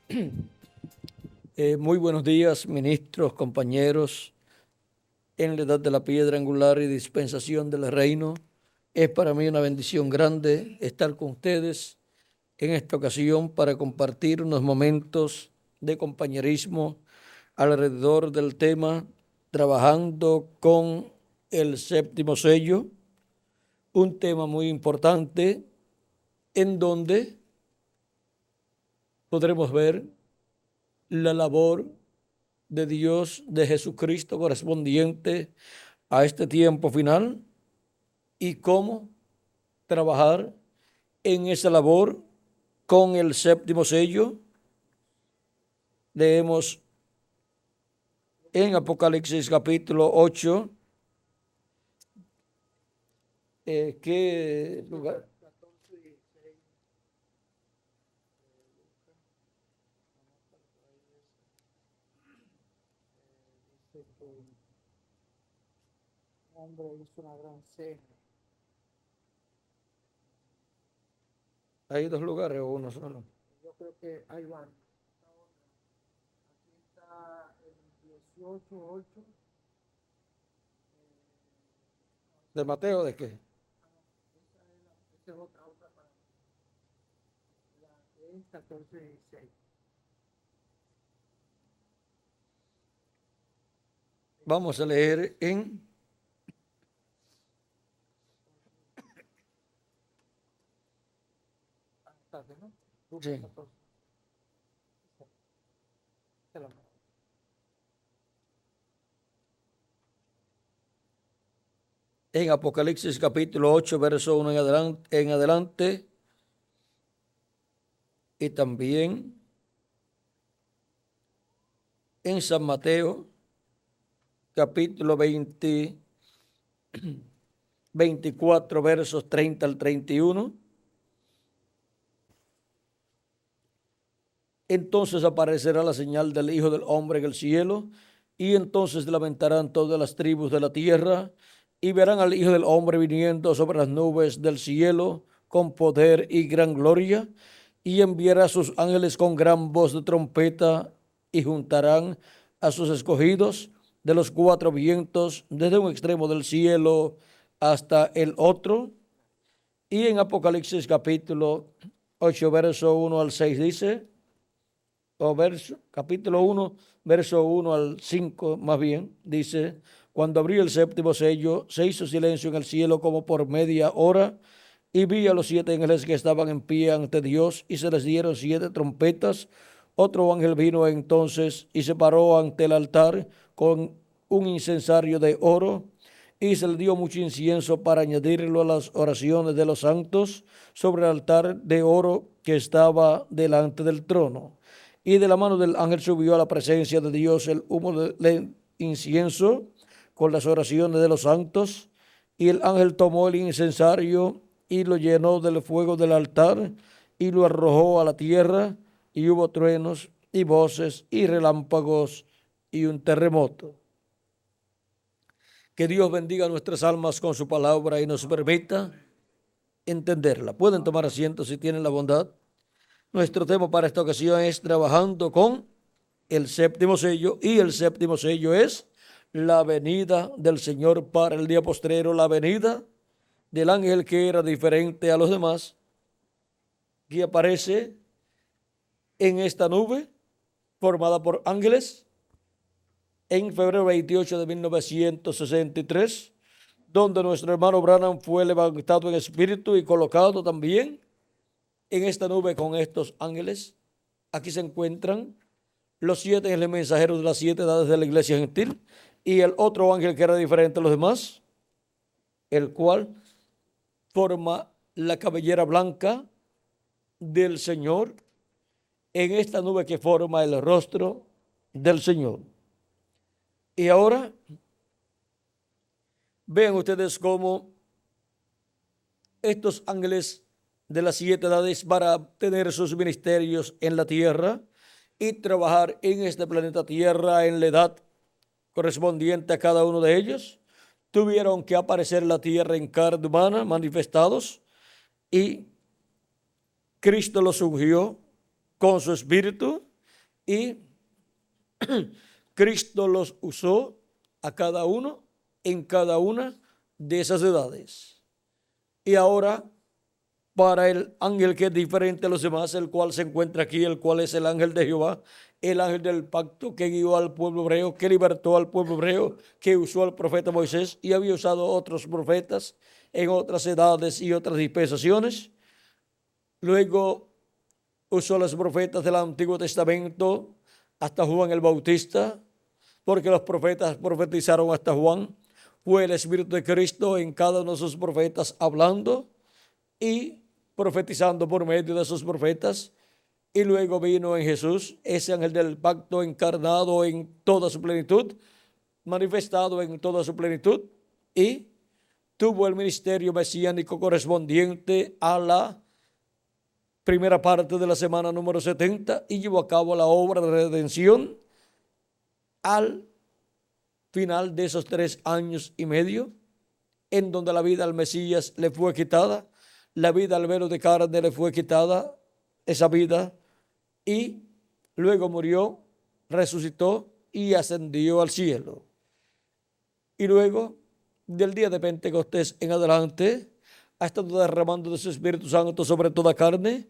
Muy buenos días, ministros, compañeros, en la edad de la piedra angular y dispensación del reino. Es para mí una bendición grande estar con ustedes en esta ocasión para compartir unos momentos de compañerismo alrededor del tema trabajando con el séptimo sello, un tema muy importante en donde podremos ver la labor de Dios, de Jesucristo correspondiente a este tiempo final y cómo trabajar en esa labor con el séptimo sello. Leemos en Apocalipsis capítulo 8. ¿Qué lugar? Hombre hizo una gran cena. ¿Hay dos lugares o uno solo? Yo creo que hay van. Aquí está el 18:8. ¿De Mateo de qué? Esa es otra para la que es 14:16. Vamos a leer en ¿No? sí, 14. en Apocalipsis capítulo 8, verso 1 en adelante, y también en San Mateo capítulo 24, versos 30 al 31. Entonces aparecerá la señal del Hijo del Hombre en el cielo, y entonces lamentarán todas las tribus de la tierra, y verán al Hijo del Hombre viniendo sobre las nubes del cielo con poder y gran gloria, y enviará a sus ángeles con gran voz de trompeta, y juntarán a sus escogidos de los cuatro vientos, desde un extremo del cielo hasta el otro. Y en Apocalipsis capítulo 8, verso 1 al 6 dice, o capítulo 1, verso 1 al 5, más bien, dice: cuando abrió el séptimo sello, se hizo silencio en el cielo como por media hora, y vi a los 7 ángeles que estaban en pie ante Dios, y se les dieron 7 trompetas. Otro ángel vino entonces y se paró ante el altar con un incensario de oro, y se le dio mucho incienso para añadirlo a las oraciones de los santos sobre el altar de oro que estaba delante del trono. Y de la mano del ángel subió a la presencia de Dios el humo del incienso con las oraciones de los santos. Y el ángel tomó el incensario y lo llenó del fuego del altar y lo arrojó a la tierra, y hubo truenos y voces y relámpagos y un terremoto. Que Dios bendiga nuestras almas con su palabra y nos permita entenderla. Pueden tomar asiento si tienen la bondad. Nuestro tema para esta ocasión es trabajando con el séptimo sello, y el séptimo sello es la venida del Señor para el día postrero, la venida del ángel que era diferente a los demás, que aparece en esta nube formada por ángeles en febrero 28 de 1963, donde nuestro hermano Branham fue levantado en espíritu y colocado también en esta nube con estos ángeles. Aquí se encuentran los 7 ángeles mensajeros de las 7 edades de la iglesia gentil, y el otro ángel que era diferente a los demás, el cual forma la cabellera blanca del Señor en esta nube que forma el rostro del Señor. Y ahora vean ustedes cómo estos ángeles de las 7 edades, para tener sus ministerios en la tierra y trabajar en este planeta Tierra en la edad correspondiente a cada uno de ellos, tuvieron que aparecer en la tierra en carne humana, manifestados, y Cristo los ungió con su espíritu y Cristo los usó a cada uno en cada una de esas edades. Y ahora, para el ángel que es diferente a los demás, el cual se encuentra aquí, el cual es el ángel de Jehová, el ángel del pacto que guió al pueblo hebreo, que libertó al pueblo hebreo, que usó al profeta Moisés y había usado a otros profetas en otras edades y otras dispensaciones. Luego usó a los profetas del Antiguo Testamento hasta Juan el Bautista, porque los profetas profetizaron hasta Juan. Fue el Espíritu de Cristo en cada uno de sus profetas hablando y profetizando por medio de sus profetas. Y luego vino en Jesús, ese ángel del pacto encarnado en toda su plenitud, manifestado en toda su plenitud, y tuvo el ministerio mesiánico correspondiente a la primera parte de la semana número 70 y llevó a cabo la obra de redención al final de esos 3 años y medio, en donde la vida al Mesías le fue quitada, la vida al velo de carne le fue quitada, esa vida, y luego murió, resucitó y ascendió al cielo. Y luego, del día de Pentecostés en adelante, ha estado derramando de su Espíritu Santo sobre toda carne,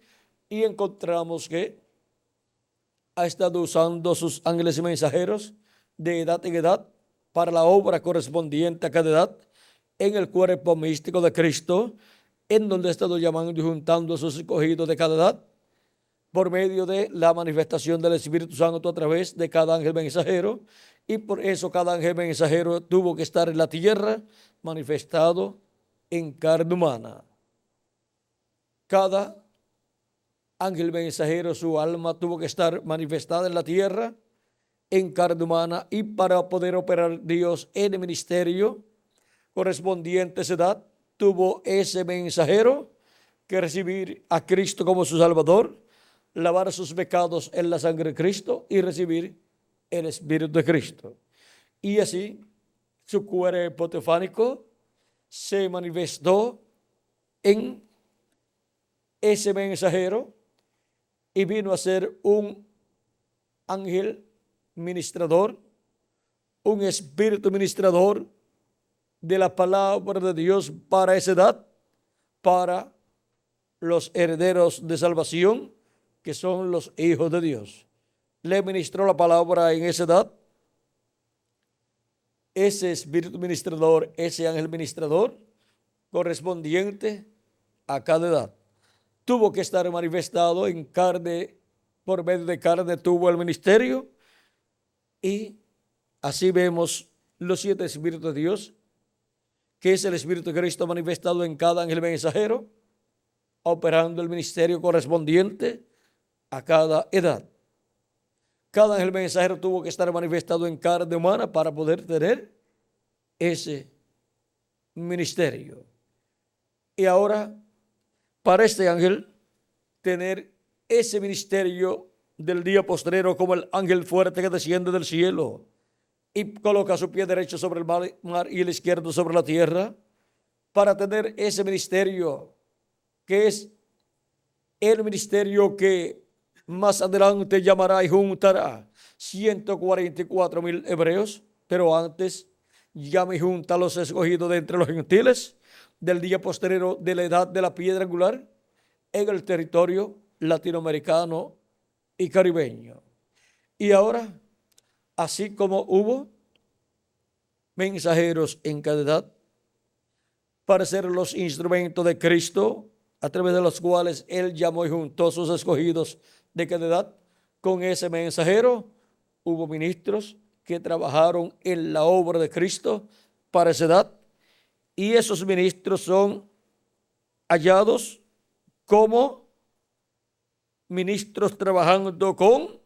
y encontramos que ha estado usando sus ángeles y mensajeros de edad en edad para la obra correspondiente a cada edad en el cuerpo místico de Cristo, en donde ha estado llamando y juntando a sus escogidos de cada edad por medio de la manifestación del Espíritu Santo a través de cada ángel mensajero, y por eso cada ángel mensajero tuvo que estar en la tierra manifestado en carne humana. Cada ángel mensajero, su alma tuvo que estar manifestada en la tierra en carne humana, y para poder operar Dios en el ministerio correspondiente a esa edad, tuvo ese mensajero que recibir a Cristo como su Salvador, lavar sus pecados en la sangre de Cristo y recibir el Espíritu de Cristo. Y así su cuerpo teofánico se manifestó en ese mensajero y vino a ser un ángel ministrador, un espíritu ministrador de la palabra de Dios para esa edad, para los herederos de salvación, que son los hijos de Dios. Le ministró la palabra en esa edad. Ese espíritu ministrador, ese ángel ministrador, correspondiente a cada edad, tuvo que estar manifestado en carne, por medio de carne tuvo el ministerio, y así vemos los 7 espíritus de Dios, que es el Espíritu de Cristo manifestado en cada ángel mensajero, operando el ministerio correspondiente a cada edad. Cada ángel mensajero tuvo que estar manifestado en carne humana para poder tener ese ministerio. Y ahora, para este ángel tener ese ministerio del día postrero, como el ángel fuerte que desciende del cielo y coloca su pie derecho sobre el mar y el izquierdo sobre la tierra, para tener ese ministerio que es el ministerio que más adelante llamará y juntará 144,000 hebreos, pero antes llama y junta a los escogidos de entre los gentiles del día postrero de la edad de la piedra angular en el territorio latinoamericano y caribeño. Y ahora, así como hubo mensajeros en cada edad para ser los instrumentos de Cristo, a través de los cuales Él llamó y juntó a sus escogidos de cada edad, con ese mensajero hubo ministros que trabajaron en la obra de Cristo para esa edad, y esos ministros son hallados como ministros trabajando con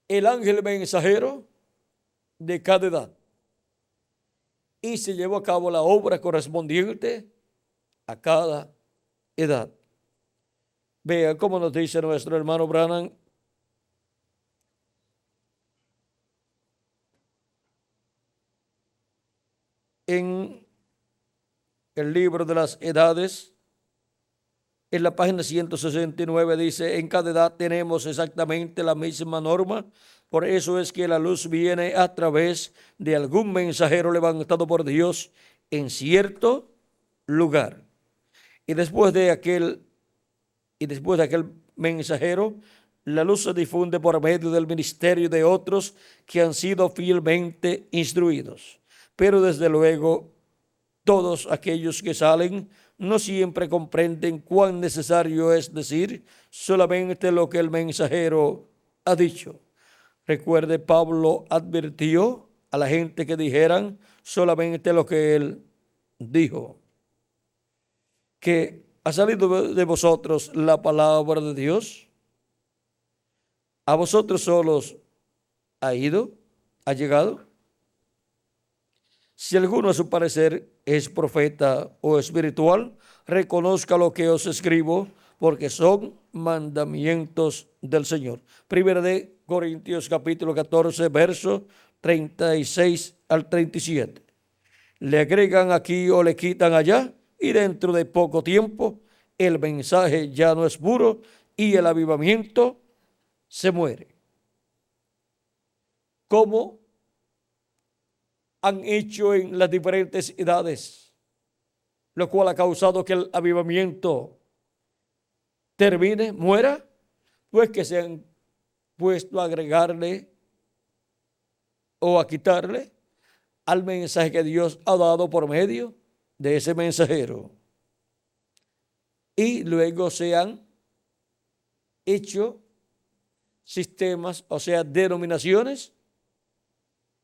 el ángel mensajero de cada edad, y se llevó a cabo la obra correspondiente a cada edad. Vean cómo nos dice nuestro hermano Branham en el libro de las edades, En la página 169 dice, en cada edad tenemos exactamente la misma norma, por eso es que la luz viene a través de algún mensajero levantado por Dios en cierto lugar. Y después de aquel mensajero, la luz se difunde por medio del ministerio de otros que han sido fielmente instruidos. Pero desde luego, todos aquellos que salen no siempre comprenden cuán necesario es decir solamente lo que el mensajero ha dicho. Recuerde, Pablo advirtió a la gente que dijeran solamente lo que él dijo. Que ha salido de vosotros la palabra de Dios. A vosotros solos ha ido, ha llegado. Si alguno a su parecer es profeta o espiritual, reconozca lo que os escribo, porque son mandamientos del Señor. Primera de Corintios capítulo 14, verso 36 al 37. Le agregan aquí o le quitan allá, y dentro de poco tiempo el mensaje ya no es puro y el avivamiento se muere. ¿Cómo han hecho en las diferentes edades, lo cual ha causado que el avivamiento termine, muera? Pues que se han puesto a agregarle o a quitarle al mensaje que Dios ha dado por medio de ese mensajero. Y luego se han hecho sistemas, o sea, denominaciones,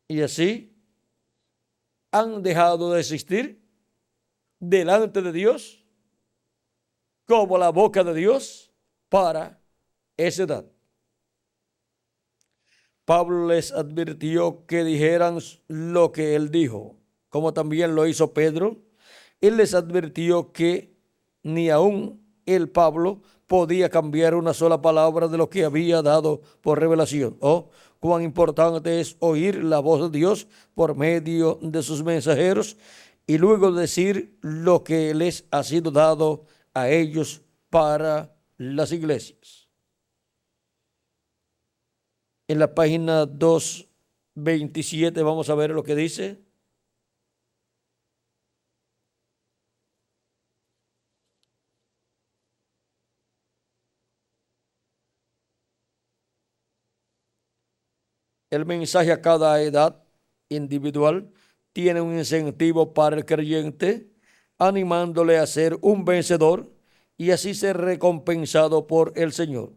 y así han dejado de existir delante de Dios como la boca de Dios para esa edad. Pablo les advirtió que dijeran lo que él dijo, como también lo hizo Pedro. Él les advirtió que ni aún el Pablo podía cambiar una sola palabra de lo que había dado por revelación. Oh, cuán importante es oír la voz de Dios por medio de sus mensajeros y luego decir lo que les ha sido dado a ellos para las iglesias. En la página 227 vamos a ver lo que dice. El mensaje a cada edad individual tiene un incentivo para el creyente, animándole a ser un vencedor y así ser recompensado por el Señor.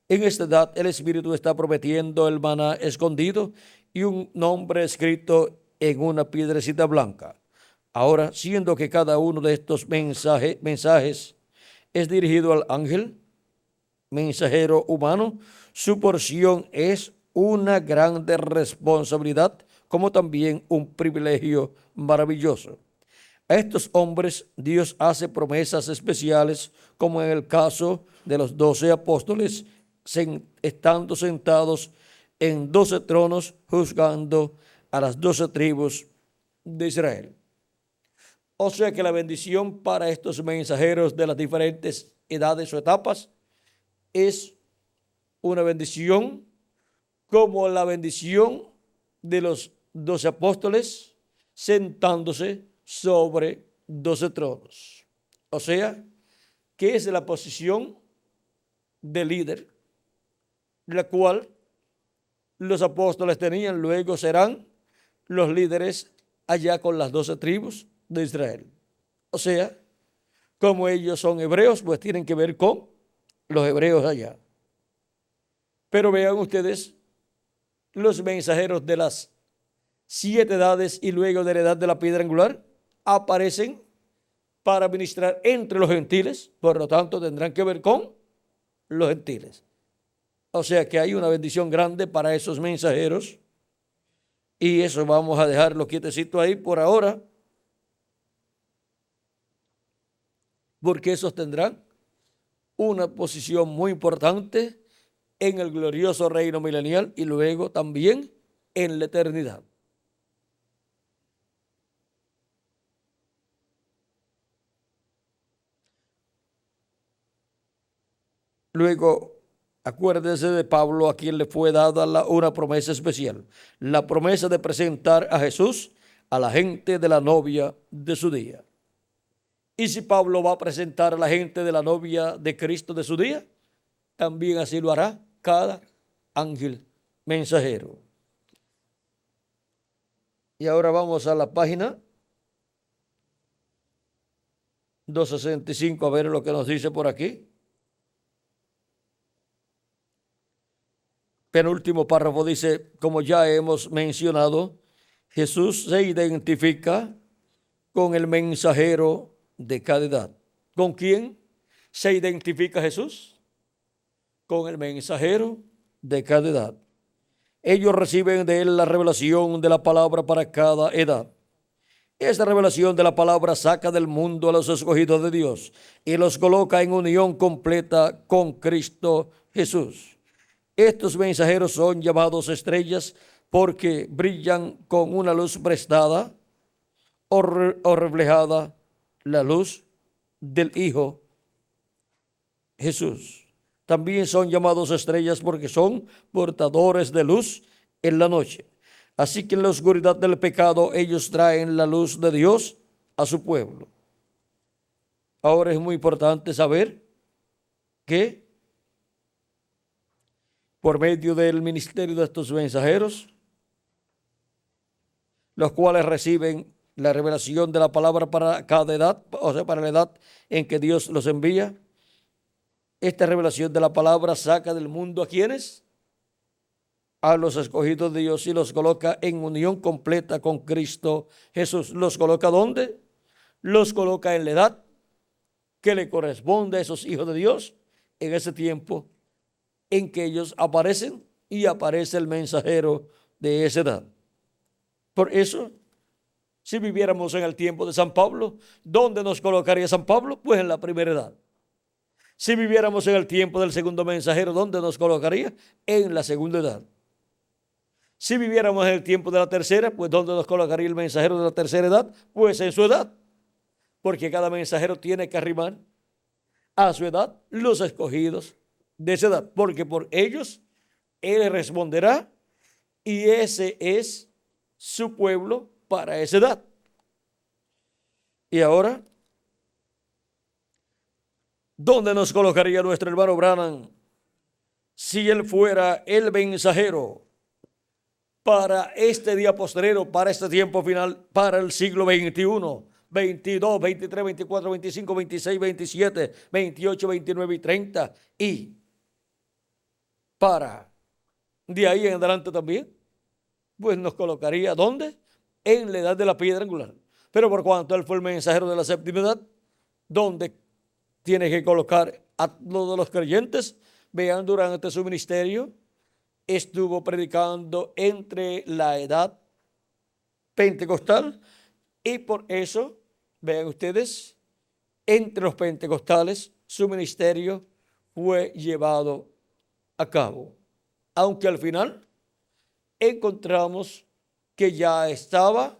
En esta edad el Espíritu está prometiendo el maná escondido y un nombre escrito en una piedrecita blanca. Ahora, siendo que cada uno de estos mensajes es dirigido al ángel mensajero humano, su porción es una grande responsabilidad, como también un privilegio maravilloso. A estos hombres Dios hace promesas especiales, como en el caso de los 12 apóstoles, estando sentados en 12 tronos, juzgando a las 12 tribus de Israel. O sea que la bendición para estos mensajeros de las diferentes edades o etapas es una bendición como la bendición de los 12 apóstoles sentándose sobre 12 tronos. O sea, que es la posición de líder, la cual los apóstoles tenían, luego serán los líderes allá con las 12 tribus de Israel. O sea, como ellos son hebreos, pues tienen que ver con los hebreos allá. Pero vean ustedes, los mensajeros de las 7 edades y luego de la edad de la piedra angular aparecen para ministrar entre los gentiles, por lo tanto tendrán que ver con los gentiles. O sea que hay una bendición grande para esos mensajeros y eso vamos a dejarlo quietecito ahí por ahora, porque esos tendrán una posición muy importante en el glorioso reino milenial y luego también en la eternidad. Luego, acuérdese de Pablo, a quien le fue dada una promesa especial, la promesa de presentar a Jesús a la gente de la novia de su día. Y si Pablo va a presentar a la gente de la novia de Cristo de su día, también así lo hará cada ángel mensajero. Y ahora vamos a la página 265 a ver lo que nos dice por aquí. Penúltimo párrafo dice, como ya hemos mencionado, Jesús se identifica con el mensajero de cada edad. ¿Con quién se identifica Jesús? Con el mensajero de cada edad. Ellos reciben de él la revelación de la palabra para cada edad. Esta revelación de la palabra saca del mundo a los escogidos de Dios y los coloca en unión completa con Cristo Jesús. Estos mensajeros son llamados estrellas porque brillan con una luz prestada o reflejada, la luz del Hijo Jesús. También son llamados estrellas porque son portadores de luz en la noche. Así que en la oscuridad del pecado ellos traen la luz de Dios a su pueblo. Ahora es muy importante saber que por medio del ministerio de estos mensajeros, los cuales reciben la revelación de la palabra para cada edad, o sea, para la edad en que Dios los envía, esta revelación de la palabra saca del mundo ¿a quiénes? A los escogidos de Dios y los coloca en unión completa con Cristo Jesús. ¿Los coloca dónde? Los coloca en la edad que le corresponde a esos hijos de Dios en ese tiempo en que ellos aparecen y aparece el mensajero de esa edad. Por eso, si viviéramos en el tiempo de San Pablo, ¿dónde nos colocaría San Pablo? Pues en la primera edad. Si viviéramos en el tiempo del segundo mensajero, ¿dónde nos colocaría? En la segunda edad. Si viviéramos en el tiempo de la tercera, pues ¿dónde nos colocaría el mensajero de la tercera edad? Pues en su edad, porque cada mensajero tiene que arrimar a su edad los escogidos de esa edad, porque por ellos Él responderá y ese es su pueblo para esa edad. Y ahora, ¿dónde nos colocaría nuestro hermano Branham si él fuera el mensajero para este día postrero, para este tiempo final, para el siglo XXI, 22, 23, 24, 25, 26, 27, 28, 29 y 30 y para de ahí en adelante también? Pues nos colocaría ¿dónde? En la edad de la piedra angular. Pero por cuanto él fue el mensajero de la séptima edad, ¿dónde tiene que colocar a todos los creyentes? Vean, durante su ministerio estuvo predicando entre la edad pentecostal y por eso, vean ustedes, entre los pentecostales su ministerio fue llevado a cabo. Aunque al final encontramos que ya estaba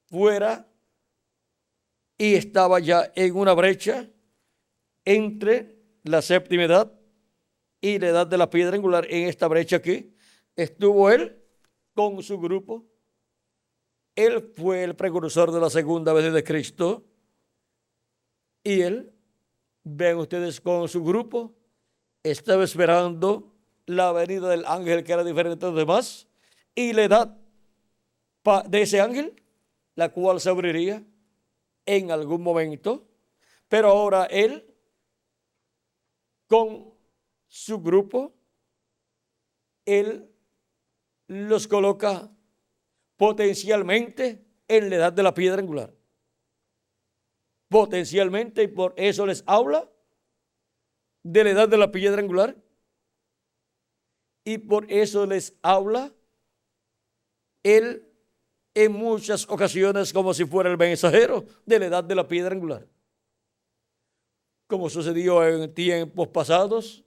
fuera y estaba ya en una brecha entre la séptima edad y la edad de la piedra angular. En esta brecha aquí estuvo él con su grupo. Él fue el precursor de la segunda venida de Cristo y él, ven ustedes, con su grupo estaba esperando la venida del ángel que era diferente de los demás y la edad de ese ángel, la cual se abriría en algún momento, pero ahora él con su grupo, él los coloca potencialmente en la edad de la piedra angular. Potencialmente, y por eso les habla de la edad de la piedra angular. Y por eso les habla él en muchas ocasiones como si fuera el mensajero de la edad de la piedra angular. Como sucedió en tiempos pasados,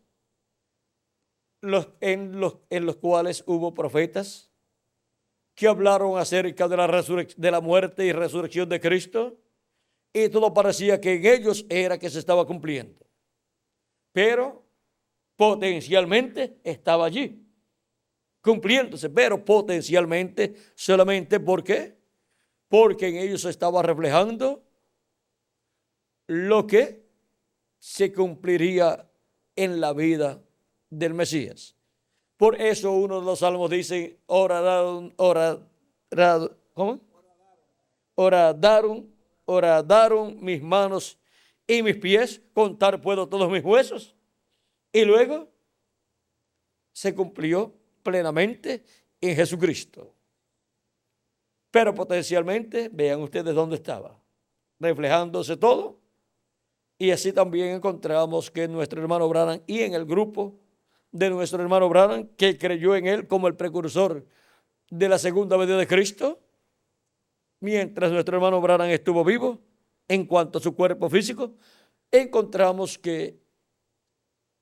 en los cuales hubo profetas que hablaron acerca de de la muerte y resurrección de Cristo, y todo parecía que en ellos era que se estaba cumpliendo. Pero Potencialmente estaba allí, cumpliéndose, pero potencialmente solamente ¿por qué? Porque en ellos se estaba reflejando lo que se cumpliría en la vida del Mesías. Por eso uno de los salmos dice, ¿cómo? Horadaron mis manos y mis pies, contar puedo todos mis huesos. Y luego se cumplió plenamente en Jesucristo. Pero potencialmente, vean ustedes dónde estaba, reflejándose todo. Y así también encontramos que nuestro hermano Branham y en el grupo de nuestro hermano Branham, que creyó en él como el precursor de la segunda venida de Cristo, mientras nuestro hermano Branham estuvo vivo, en cuanto a su cuerpo físico, encontramos que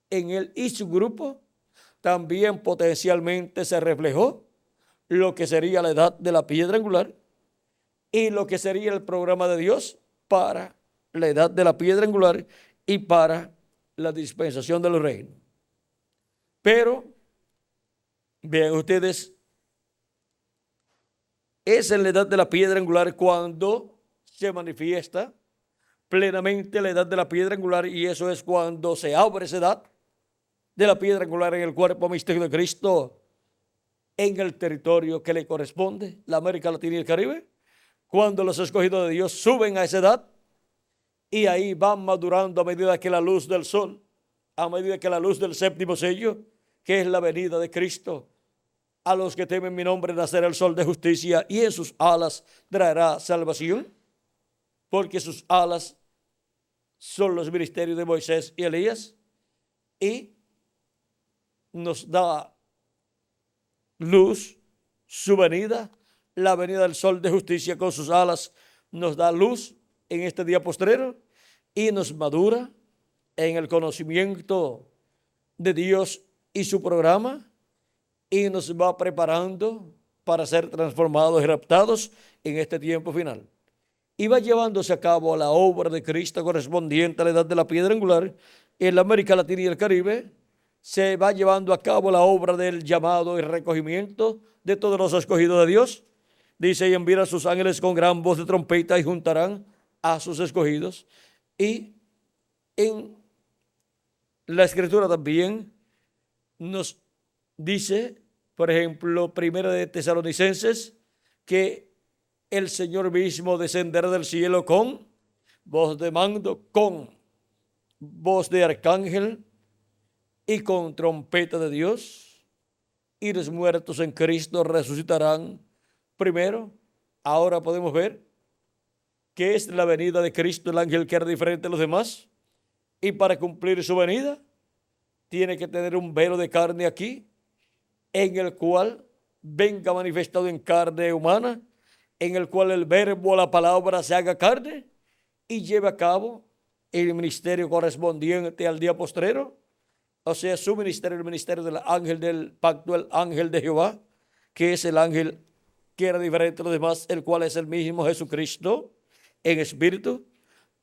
en él y su grupo también potencialmente se reflejó lo que sería la edad de la piedra angular y lo que sería el programa de Dios para la edad de la piedra angular y para la dispensación de los reinos. Pero, vean ustedes, es en la edad de la piedra angular cuando se manifiesta plenamente la edad de la piedra angular, y eso es cuando se abre esa edad de la piedra angular en el cuerpo místico de Cristo en el territorio que le corresponde, la América Latina y el Caribe, cuando los escogidos de Dios suben a esa edad y ahí van madurando a medida que la luz del sol, a medida que la luz del séptimo sello, que es la venida de Cristo, a los que temen mi nombre nacerá el sol de justicia y en sus alas traerá salvación, porque sus alas son los ministerios de Moisés y Elías, y nos da luz su venida, la venida del sol de justicia con sus alas nos da luz en este día postrero y nos madura en el conocimiento de Dios y su programa, y nos va preparando para ser transformados y raptados en este tiempo final. Y va llevándose a cabo la obra de Cristo correspondiente a la edad de la piedra angular en la América Latina y el Caribe. Se va llevando a cabo la obra del llamado y recogimiento de todos los escogidos de Dios. Dice, y enviará a sus ángeles con gran voz de trompeta y juntarán a sus escogidos. Y en la Escritura también nos dice, por ejemplo, Primera de Tesalonicenses, que el Señor mismo descenderá del cielo con voz de mando, con voz de arcángel y con trompeta de Dios, y los muertos en Cristo resucitarán primero. Ahora podemos ver que es la venida de Cristo, el ángel que era diferente a los demás, y para cumplir su venida tiene que tener un velo de carne aquí, en el cual venga manifestado en carne humana, en el cual el verbo, la palabra se haga carne y lleve a cabo el ministerio correspondiente al día postrero, o sea, su ministerio, el ministerio del ángel del pacto, el ángel de Jehová, que es el ángel que era diferente a los demás, el cual es el mismo Jesucristo en espíritu.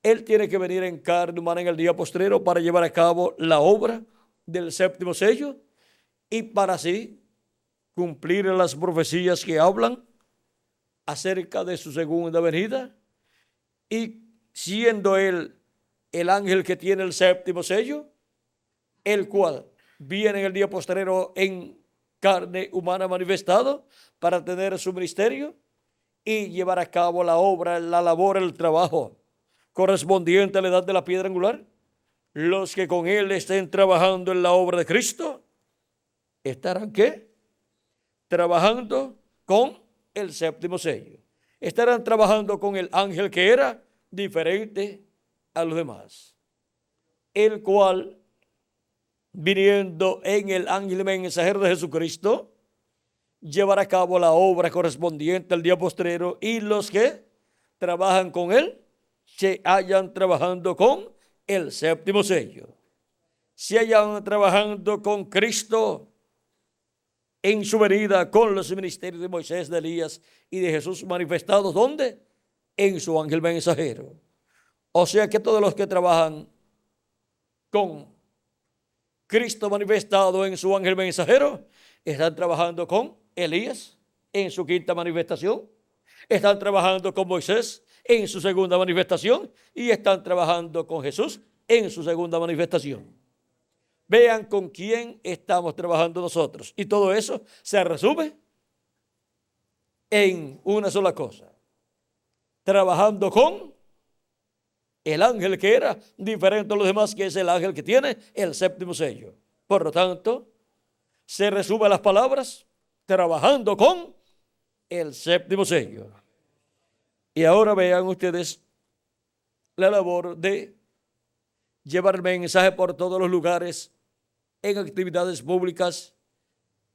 Él tiene que venir en carne humana en el día postrero para llevar a cabo la obra del séptimo sello y para así cumplir las profecías que hablan acerca de su segunda venida, y siendo él el ángel que tiene el séptimo sello, el cual viene en el día postrero en carne humana manifestado para tener su ministerio y llevar a cabo la obra, la labor, el trabajo correspondiente a la edad de la piedra angular. Los que con él estén trabajando en la obra de Cristo estarán ¿qué? Trabajando con el séptimo sello. Estarán trabajando con el ángel que era diferente a los demás, el cual, viniendo en el ángel mensajero de Jesucristo, llevará a cabo la obra correspondiente al día postrero, y los que trabajan con él se hallan trabajando con el séptimo sello, se hallan trabajando con Cristo en su venida, con los ministerios de Moisés, de Elías y de Jesús manifestados, ¿dónde? En su ángel mensajero. O sea que todos los que trabajan con Cristo manifestado en su ángel mensajero, están trabajando con Elías en su quinta manifestación, están trabajando con Moisés en su segunda manifestación y están trabajando con Jesús en su segunda manifestación. Vean con quién estamos trabajando nosotros. Y todo eso se resume en una sola cosa: trabajando con el ángel que era diferente a los demás, que es el ángel que tiene el séptimo sello. Por lo tanto, se resumen las palabras: trabajando con el séptimo sello. Y ahora vean ustedes la labor de llevar el mensaje por todos los lugares, en actividades públicas,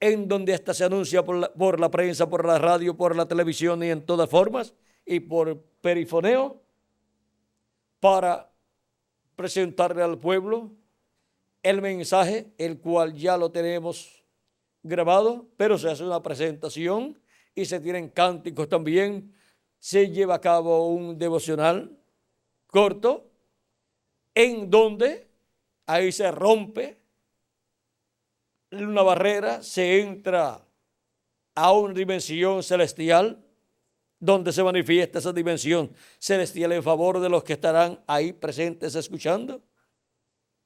en donde hasta se anuncia por la prensa, por la radio, por la televisión y en todas formas, y por perifoneo, para presentarle al pueblo el mensaje, el cual ya lo tenemos grabado, pero se hace una presentación y se tienen cánticos también. Se lleva a cabo un devocional corto en donde ahí se rompe una barrera, se entra a una dimensión celestial, donde se manifiesta esa dimensión celestial en favor de los que estarán ahí presentes escuchando,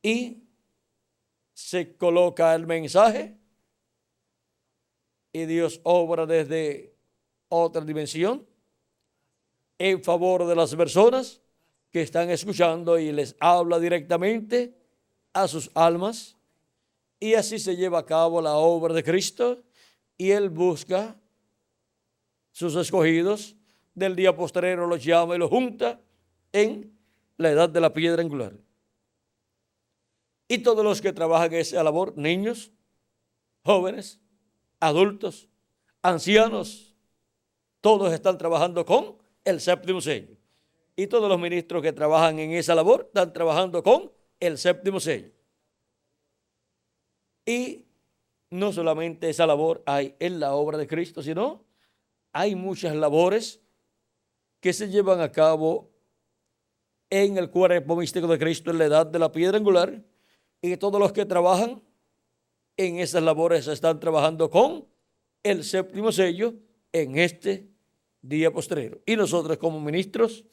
y se coloca el mensaje y Dios obra desde otra dimensión en favor de las personas que están escuchando y les habla directamente a sus almas, y así se lleva a cabo la obra de Cristo, y Él busca sus escogidos del día postrero, los llama y los junta en la edad de la piedra angular. Y todos los que trabajan esa labor, niños, jóvenes, adultos, ancianos, todos están trabajando con el séptimo sello. Y todos los ministros que trabajan en esa labor están trabajando con el séptimo sello. Y no solamente esa labor hay en la obra de Cristo, sino hay muchas labores que se llevan a cabo en el cuerpo místico de Cristo en la edad de la piedra angular, y todos los que trabajan en esas labores están trabajando con el séptimo sello en este día postrero. Y nosotros como ministros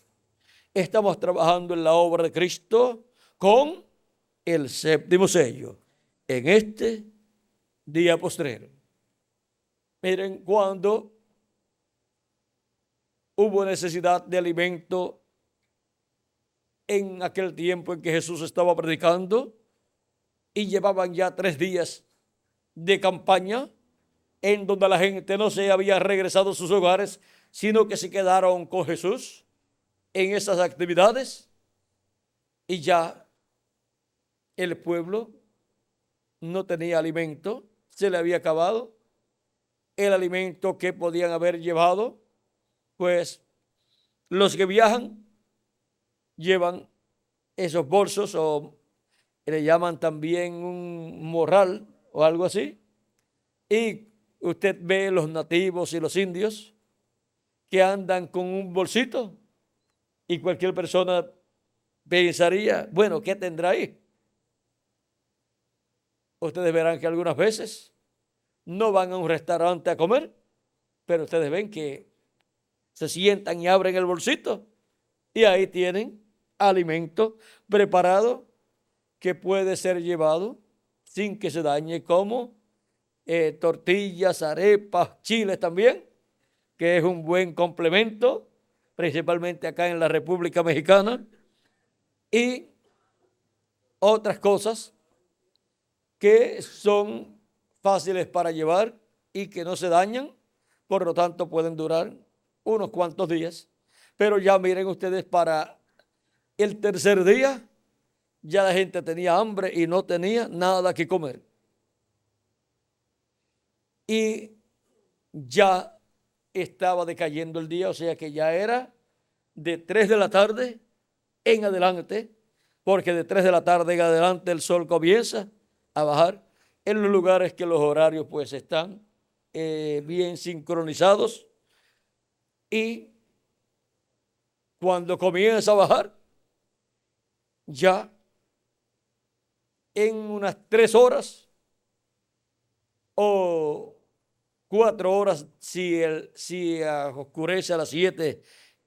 estamos trabajando en la obra de Cristo con el séptimo sello en este día postrero. Miren, cuando hubo necesidad de alimento en aquel tiempo en que Jesús estaba predicando, y llevaban ya 3 días de campaña en donde la gente no se había regresado a sus hogares, sino que se quedaron con Jesús en esas actividades, y ya el pueblo no tenía alimento, se le había acabado el alimento que podían haber llevado. Pues los que viajan llevan esos bolsos, o le llaman también un morral o algo así, y usted ve los nativos y los indios que andan con un bolsito, y cualquier persona pensaría, bueno, ¿qué tendrá ahí? Ustedes verán que algunas veces no van a un restaurante a comer, pero ustedes ven que se sientan y abren el bolsito y ahí tienen alimento preparado que puede ser llevado sin que se dañe, como tortillas, arepas, chiles también, que es un buen complemento, principalmente acá en la República Mexicana, y otras cosas que son fáciles para llevar y que no se dañan, por lo tanto pueden durar unos cuantos días. Pero ya miren ustedes, para el tercer día ya la gente tenía hambre y no tenía nada que comer. Y ya estaba decayendo el día, o sea que ya era de 3 de la tarde en adelante, porque de 3 de la tarde en adelante el sol comienza a bajar en los lugares que los horarios pues están bien sincronizados, y cuando comienza a bajar ya en unas 3 horas o 4 horas si oscurece a las 7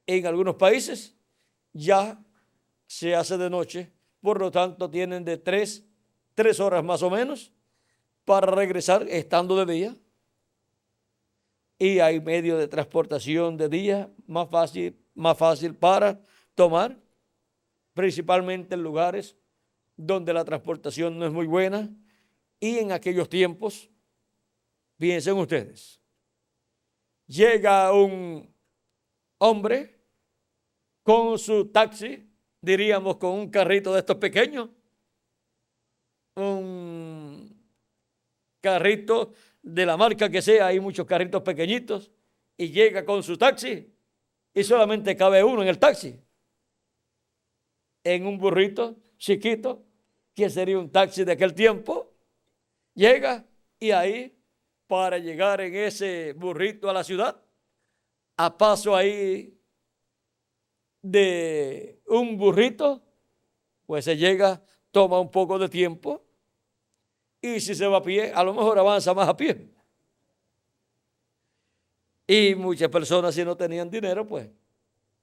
en algunos países, ya se hace de noche. Por lo tanto, tienen de 3 horas más o menos para regresar estando de día. Y hay medio de transportación de día más fácil para tomar, principalmente en lugares donde la transportación no es muy buena. Y en aquellos tiempos, piensen ustedes, llega un hombre con su taxi, diríamos con un carrito de estos pequeños, un carrito de la marca que sea, hay muchos carritos pequeñitos, y llega con su taxi y solamente cabe uno en el taxi, en un burrito chiquito, que sería un taxi de aquel tiempo. Llega y ahí, para llegar en ese burrito a la ciudad, a paso ahí de un burrito, pues se llega, toma un poco de tiempo, y si se va a pie, a lo mejor avanza más a pie. Y muchas personas, si no tenían dinero, pues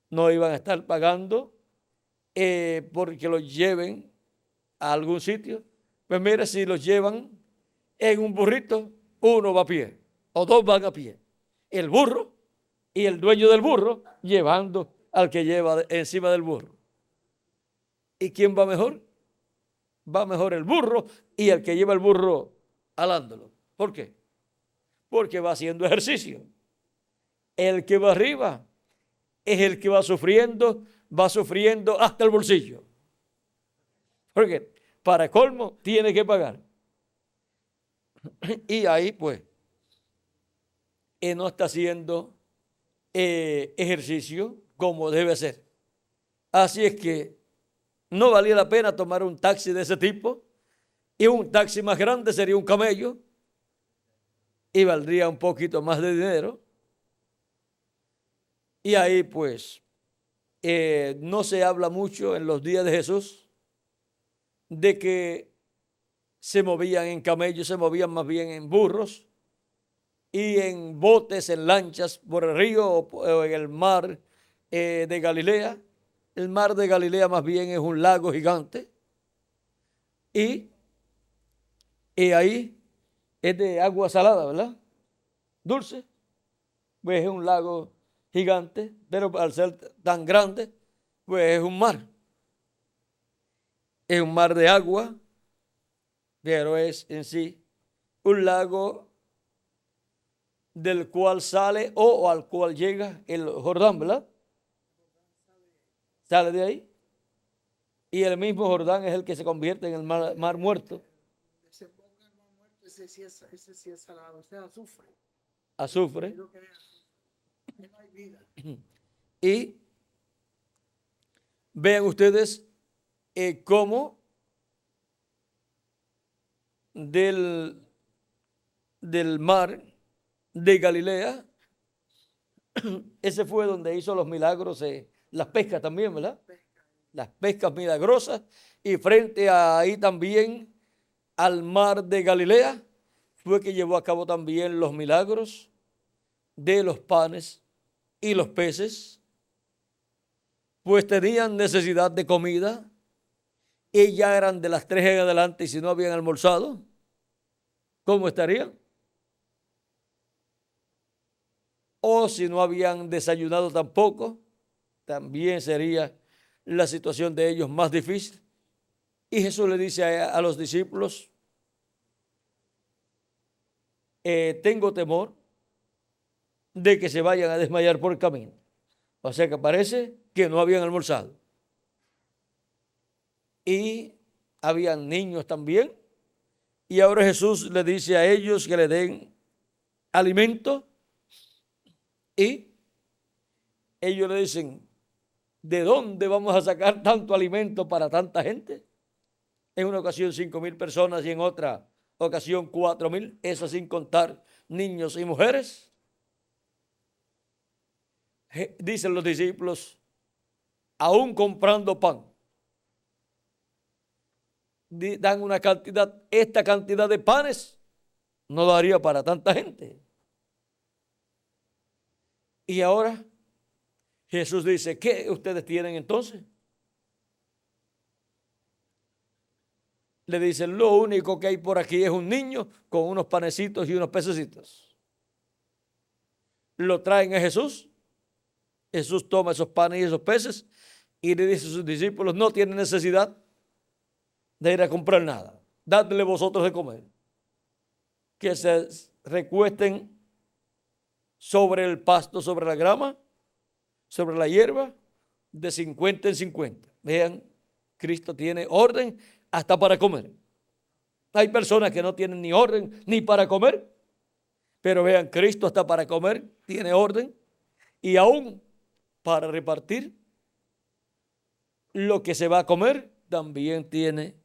no iban a estar pagando porque los lleven a algún sitio. Pues mira, si los llevan en un burrito, uno va a pie o 2 van a pie. El burro y el dueño del burro llevando al que lleva encima del burro. ¿Y quién va mejor? Va mejor el burro y el que lleva el burro alándolo. ¿Por qué? Porque va haciendo ejercicio. El que va arriba es el que va sufriendo hasta el bolsillo. Porque para colmo tiene que pagar. Y ahí pues no está haciendo ejercicio como debe ser. Así es que no valía la pena tomar un taxi de ese tipo, y un taxi más grande sería un camello y valdría un poquito más de dinero. Y ahí pues no se habla mucho en los días de Jesús de que se movían en camellos, se movían más bien en burros y en botes, en lanchas por el río o en el mar de Galilea. El mar de Galilea más bien es un lago gigante, y ahí es de agua salada, ¿verdad? Dulce, pues es un lago gigante, pero al ser tan grande, pues es un mar. Es un mar de agua, pero es en sí un lago del cual sale o al cual llega el Jordán, ¿verdad? Sale de ahí. Y el mismo Jordán es el que se convierte en el mar muerto. Desemboca en el mar muerto, ese sí es salado, ese es azufre. Azufre. Creo que no hay vida. Y vean ustedes cómo del mar de Galilea, ese fue donde hizo los milagros, las pescas también, ¿verdad? Las pescas milagrosas, y frente a ahí también al mar de Galilea fue que llevó a cabo también los milagros de los panes y los peces, pues tenían necesidad de comida y ya eran de las 3 en adelante, y si no habían almorzado, ¿cómo estarían? O si no habían desayunado tampoco, también sería la situación de ellos más difícil. Y Jesús le dice a los discípulos, tengo temor de que se vayan a desmayar por el camino. O sea que parece que no habían almorzado. Y habían niños también. Y ahora Jesús le dice a ellos que le den alimento, y ellos le dicen, ¿de dónde vamos a sacar tanto alimento para tanta gente? En una ocasión 5,000 personas y en otra ocasión 4,000, eso sin contar niños y mujeres. Dicen los discípulos, aún comprando pan, dan una cantidad, esta cantidad de panes no daría para tanta gente. Y ahora Jesús dice, ¿qué ustedes tienen entonces? Le dicen, lo único que hay por aquí es un niño con unos panecitos y unos pececitos. Lo traen a Jesús. Jesús toma esos panes y esos peces y le dice a sus discípulos, no tienen necesidad de ir a comprar nada. Dadle vosotros de comer. Que se recuesten sobre el pasto, sobre la grama, sobre la hierba, de 50 en 50. Vean, Cristo tiene orden hasta para comer. Hay personas que no tienen ni orden ni para comer, pero vean, Cristo hasta para comer tiene orden y aún para repartir lo que se va a comer también tiene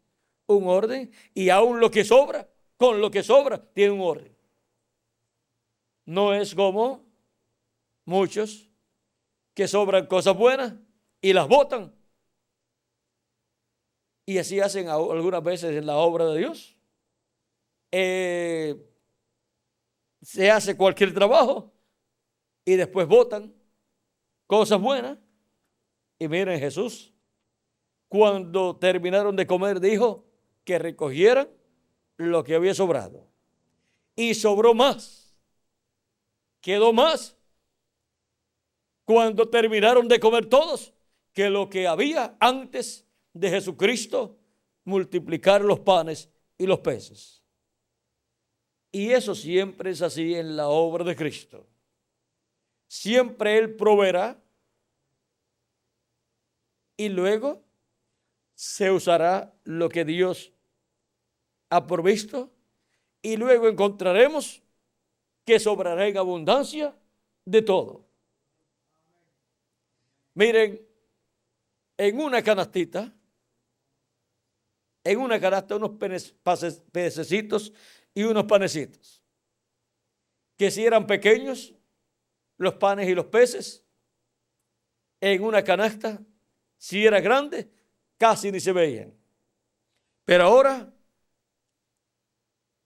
un orden, y aún lo que sobra, con lo que sobra tiene un orden. No es como muchos que sobran cosas buenas y las botan. Y así hacen algunas veces en la obra de Dios. Se hace cualquier trabajo y después botan cosas buenas. Y miren, Jesús, cuando terminaron de comer, dijo que recogieran lo que había sobrado. Y sobró más. Quedó más. Cuando terminaron de comer todos, que lo que había antes de Jesucristo multiplicar los panes y los peces. Y eso siempre es así en la obra de Cristo. Siempre Él proveerá y luego se usará lo que Dios ha provisto y luego encontraremos que sobrará en abundancia de todo. Miren, en una canasta unos pececitos y unos panecitos, que si eran pequeños, los panes y los peces, en una canasta, si era grande, casi ni se veían. Pero ahora,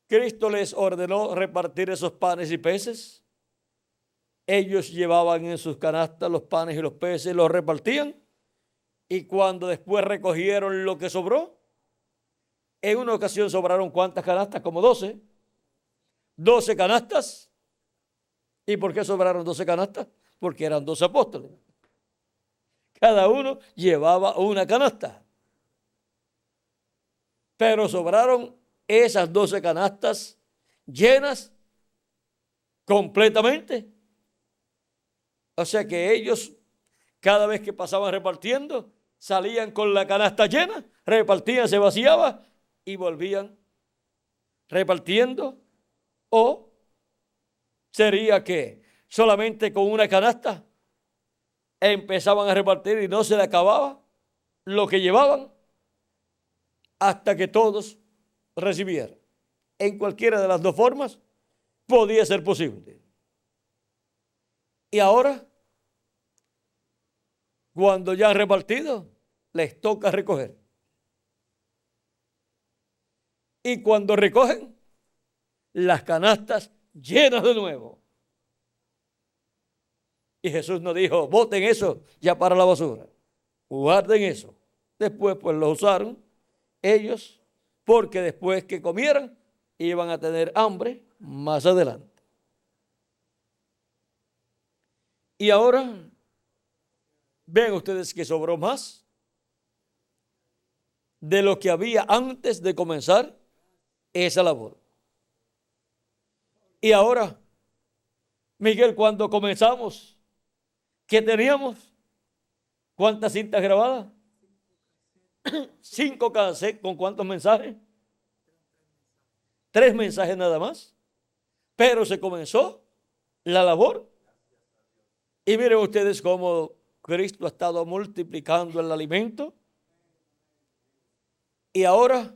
Cristo les ordenó repartir esos panes y peces. Ellos llevaban en sus canastas los panes y los peces, los repartían, y cuando después recogieron lo que sobró, en una ocasión sobraron ¿cuántas canastas? Como 12. 12 canastas. ¿Y por qué sobraron 12 canastas? Porque eran 12 apóstoles. Cada uno llevaba una canasta. Pero sobraron esas 12 canastas llenas completamente. O sea que ellos, cada vez que pasaban repartiendo, salían con la canasta llena, repartían, se vaciaba y volvían repartiendo. O sería que solamente con una canasta empezaban a repartir y no se le acababa lo que llevaban hasta que todos recibieran. En cualquiera de las dos formas podía ser posible. Y ahora, cuando ya han repartido, les toca recoger. Y cuando recogen, las canastas llenas de nuevo. Y Jesús nos dijo, boten eso ya para la basura. Guarden eso. Después pues lo usaron ellos, porque después que comieran, iban a tener hambre más adelante. Y ahora, ven ustedes que sobró más de lo que había antes de comenzar esa labor. Y ahora, Miguel, cuando comenzamos, ¿qué teníamos? ¿Cuántas cintas grabadas? 5 cassettes. ¿Con cuántos mensajes? 3 mensajes nada más. Pero se comenzó la labor. Y miren ustedes cómo Cristo ha estado multiplicando el alimento. Y ahora,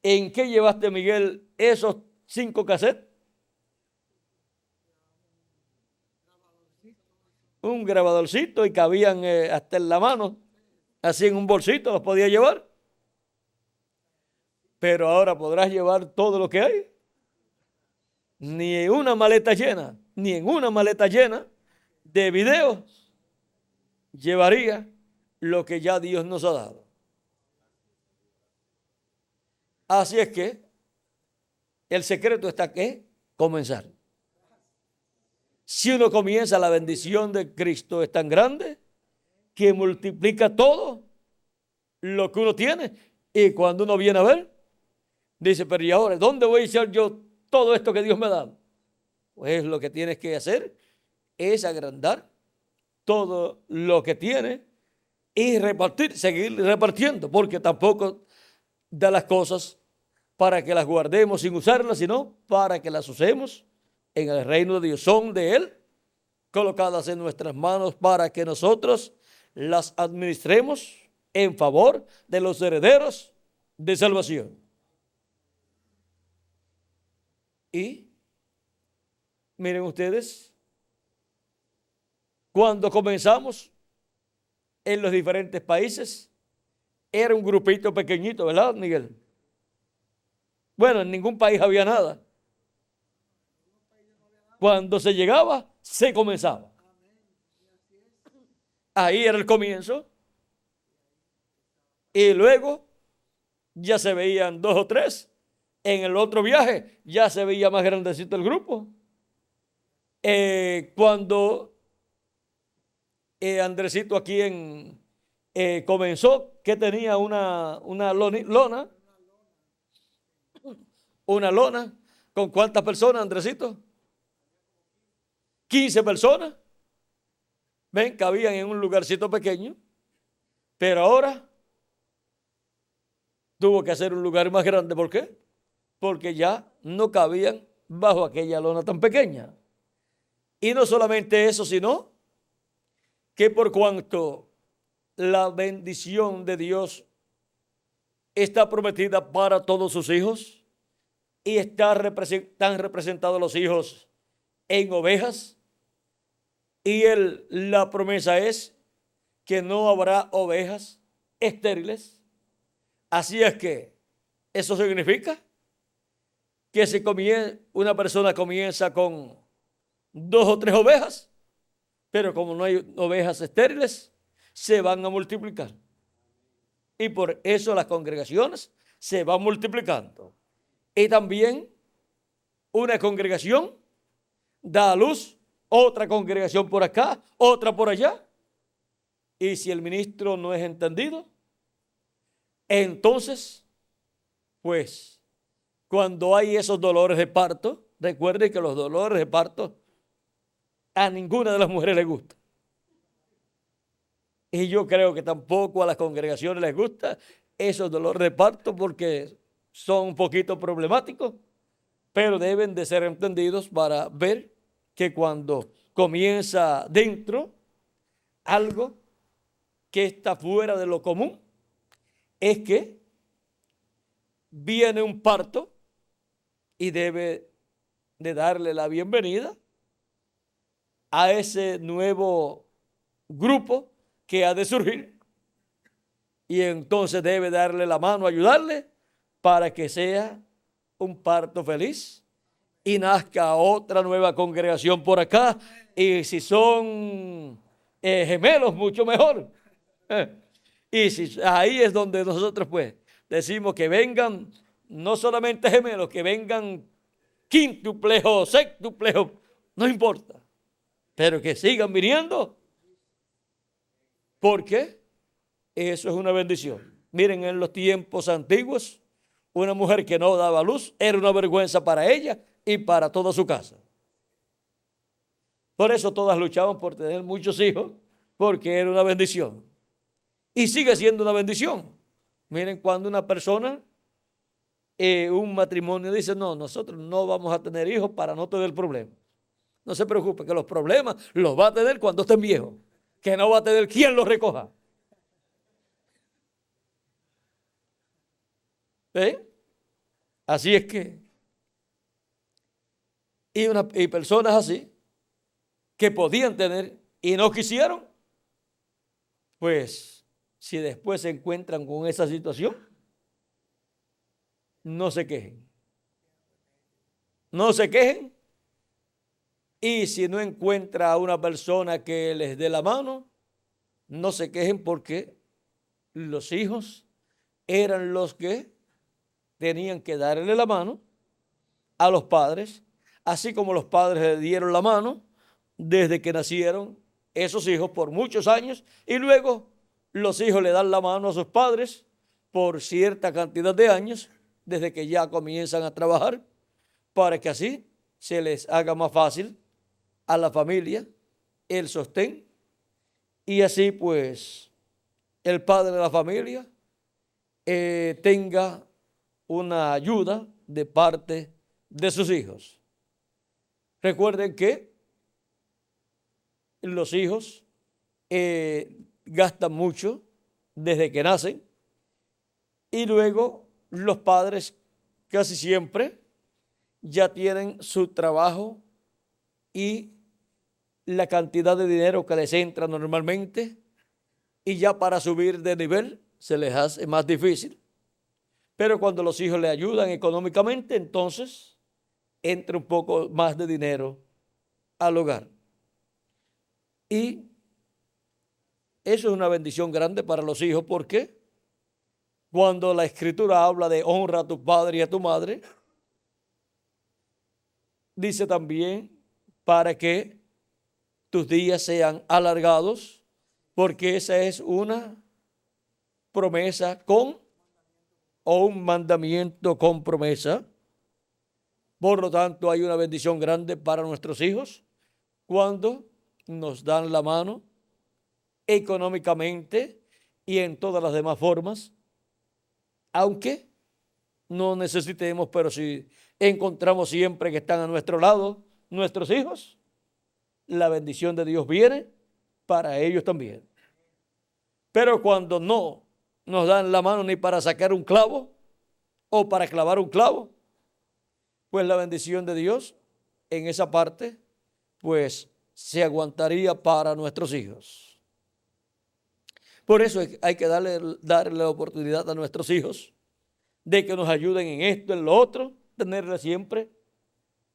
¿en qué llevaste, Miguel, esos 5 cassettes? Un grabadorcito, y cabían hasta en la mano, así en un bolsito los podía llevar. pero ahora podrás llevar todo lo que hay. Ni en una maleta llena, ni en una maleta llena de videos llevaría lo que ya Dios nos ha dado. Así es que el secreto está que comenzar. Si uno comienza, la bendición de Cristo es tan grande que multiplica todo lo que uno tiene. Y cuando uno viene a ver, dice, pero ¿y ahora dónde voy a echar yo todo esto que Dios me ha dado? Pues lo que tienes que hacer es agrandar todo lo que tiene y repartir, seguir repartiendo, porque tampoco da las cosas para que las guardemos sin usarlas, sino para que las usemos en el reino de Dios. Son de Él, colocadas en nuestras manos para que nosotros las administremos en favor de los herederos de salvación. Y miren ustedes, cuando comenzamos en los diferentes países, era un grupito pequeñito, ¿verdad, Miguel? Bueno, en ningún país había nada. Cuando se llegaba, se comenzaba. Ahí era el comienzo. Y luego ya se veían 2 o 3. En el otro viaje ya se veía más grandecito el grupo. Cuando Andresito aquí comenzó, que tenía una lona. Una lona. ¿Con cuántas personas, Andresito? 15 personas. Ven, cabían en un lugarcito pequeño. Pero ahora tuvo que hacer un lugar más grande. ¿Por qué? Porque ya no cabían bajo aquella lona tan pequeña. Y no solamente eso, sino que por cuanto la bendición de Dios está prometida para todos sus hijos y están representados los hijos en ovejas, y la promesa es que no habrá ovejas estériles. Así es que eso significa que si una persona comienza con 2 o 3 ovejas, pero como no hay ovejas estériles, se van a multiplicar. Y por eso las congregaciones se van multiplicando. Y también una congregación da a luz otra congregación por acá, otra por allá. Y si el ministro no es entendido, entonces, pues, cuando hay esos dolores de parto, recuerden que los dolores de parto a ninguna de las mujeres les gusta. Y yo creo que tampoco a las congregaciones les gusta esos dolores de parto porque son un poquito problemáticos, pero deben de ser entendidos para ver que cuando comienza dentro algo que está fuera de lo común, es que viene un parto y debe de darle la bienvenida a ese nuevo grupo que ha de surgir, y entonces debe darle la mano, ayudarle para que sea un parto feliz y nazca otra nueva congregación por acá, y si son gemelos, mucho mejor. Y si, ahí es donde nosotros pues decimos que vengan no solamente gemelos, que vengan quíntuples o séctuples, no importa, pero que sigan viniendo, porque eso es una bendición. Miren, en los tiempos antiguos, una mujer que no daba luz era una vergüenza para ella y para toda su casa. Por eso todas luchaban por tener muchos hijos, porque era una bendición. Y sigue siendo una bendición. Miren, cuando una persona, un matrimonio dice, no, nosotros no vamos a tener hijos para no tener problemas. No se preocupe, que los problemas los va a tener cuando estén viejos, que no va a tener quien los recoja. Así es que, y personas así, que podían tener y no quisieron, pues si después se encuentran con esa situación, no se quejen. No se quejen. Y si no encuentra a una persona que les dé la mano, no se quejen porque los hijos eran los que tenían que darle la mano a los padres, así como los padres le dieron la mano desde que nacieron esos hijos por muchos años y luego los hijos le dan la mano a sus padres por cierta cantidad de años desde que ya comienzan a trabajar para que así se les haga más fácil a la familia el sostén y así pues el padre de la familia tenga una ayuda de parte de sus hijos. Recuerden que los hijos gastan mucho desde que nacen y luego los padres casi siempre ya tienen su trabajo y la cantidad de dinero que les entra normalmente y ya para subir de nivel se les hace más difícil. Pero cuando los hijos le ayudan económicamente, entonces entra un poco más de dinero al hogar. Y eso es una bendición grande para los hijos porque cuando la Escritura habla de honra a tu padre y a tu madre, dice también para que tus días sean alargados, porque esa es una promesa con o un mandamiento con promesa. Por lo tanto, hay una bendición grande para nuestros hijos cuando nos dan la mano económicamente y en todas las demás formas, aunque no necesitemos, pero si encontramos siempre que están a nuestro lado nuestros hijos, la bendición de Dios viene para ellos también. Pero cuando no nos dan la mano ni para sacar un clavo o para clavar un clavo, pues la bendición de Dios en esa parte, pues se aguantaría para nuestros hijos. Por eso hay que darle la oportunidad a nuestros hijos de que nos ayuden en esto, en lo otro, tenerle siempre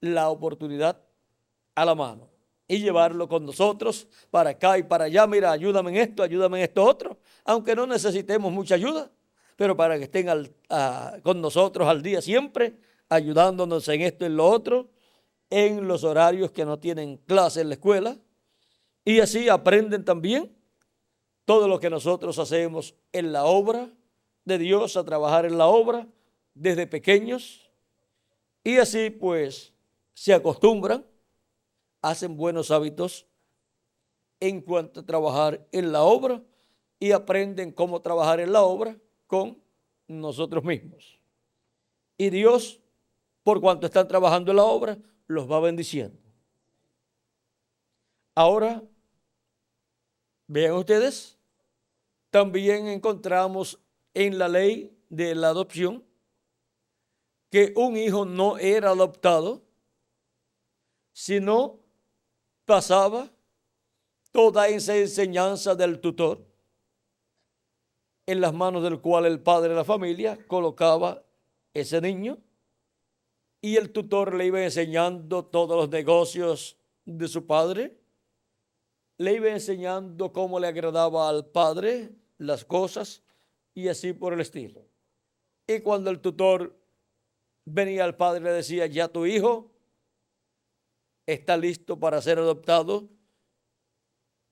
la oportunidad a la mano y llevarlo con nosotros para acá y para allá. Mira, ayúdame en esto otro, aunque no necesitemos mucha ayuda, pero para que estén con nosotros al día siempre, ayudándonos en esto y en lo otro, en los horarios que no tienen clase en la escuela, y así aprenden también todo lo que nosotros hacemos en la obra de Dios, a trabajar en la obra desde pequeños, y así pues se acostumbran, hacen buenos hábitos en cuanto a trabajar en la obra y aprenden cómo trabajar en la obra con nosotros mismos. Y Dios, por cuanto están trabajando en la obra, los va bendiciendo. Ahora, vean ustedes, también encontramos en la ley de la adopción que un hijo no era adoptado, sino pasaba toda esa enseñanza del tutor en las manos del cual el padre de la familia colocaba ese niño y el tutor le iba enseñando todos los negocios de su padre, le iba enseñando cómo le agradaba al padre las cosas y así por el estilo. Y cuando el tutor venía al padre le decía, ya tu hijo está listo para ser adoptado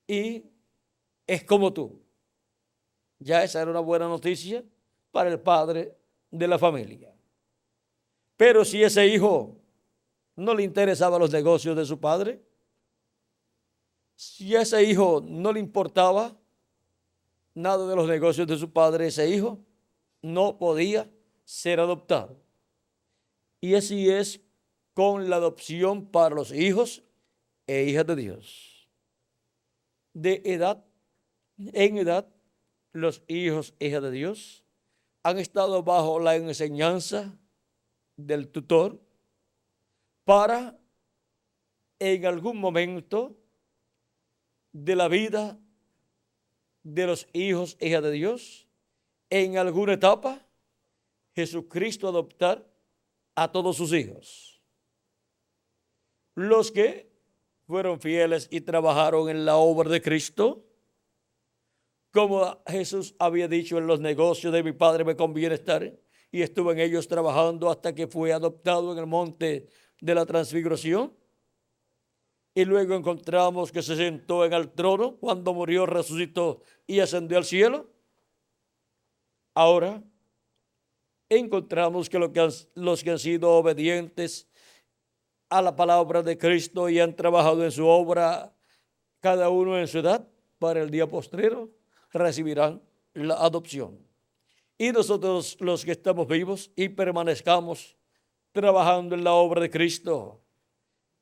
y es como tú. Ya esa era una buena noticia para el padre de la familia. Pero si ese hijo no le interesaban los negocios de su padre, si a ese hijo no le importaba nada de los negocios de su padre, ese hijo no podía ser adoptado. Y así es con la adopción para los hijos e hijas de Dios. De edad en edad, los hijos e hijas de Dios han estado bajo la enseñanza del tutor para en algún momento de la vida de los hijos e hijas de Dios, en alguna etapa, Jesucristo adoptar a todos sus hijos. Los que fueron fieles y trabajaron en la obra de Cristo, como Jesús había dicho: en los negocios de mi Padre me conviene estar, y estuvo en ellos trabajando hasta que fue adoptado en el monte de la transfiguración. Y luego encontramos que se sentó en el trono, cuando murió, resucitó y ascendió al cielo. Ahora encontramos que los que han sido obedientes a la palabra de Cristo y han trabajado en su obra, cada uno en su edad, para el día postrero recibirán la adopción. Y nosotros, los que estamos vivos y permanezcamos trabajando en la obra de Cristo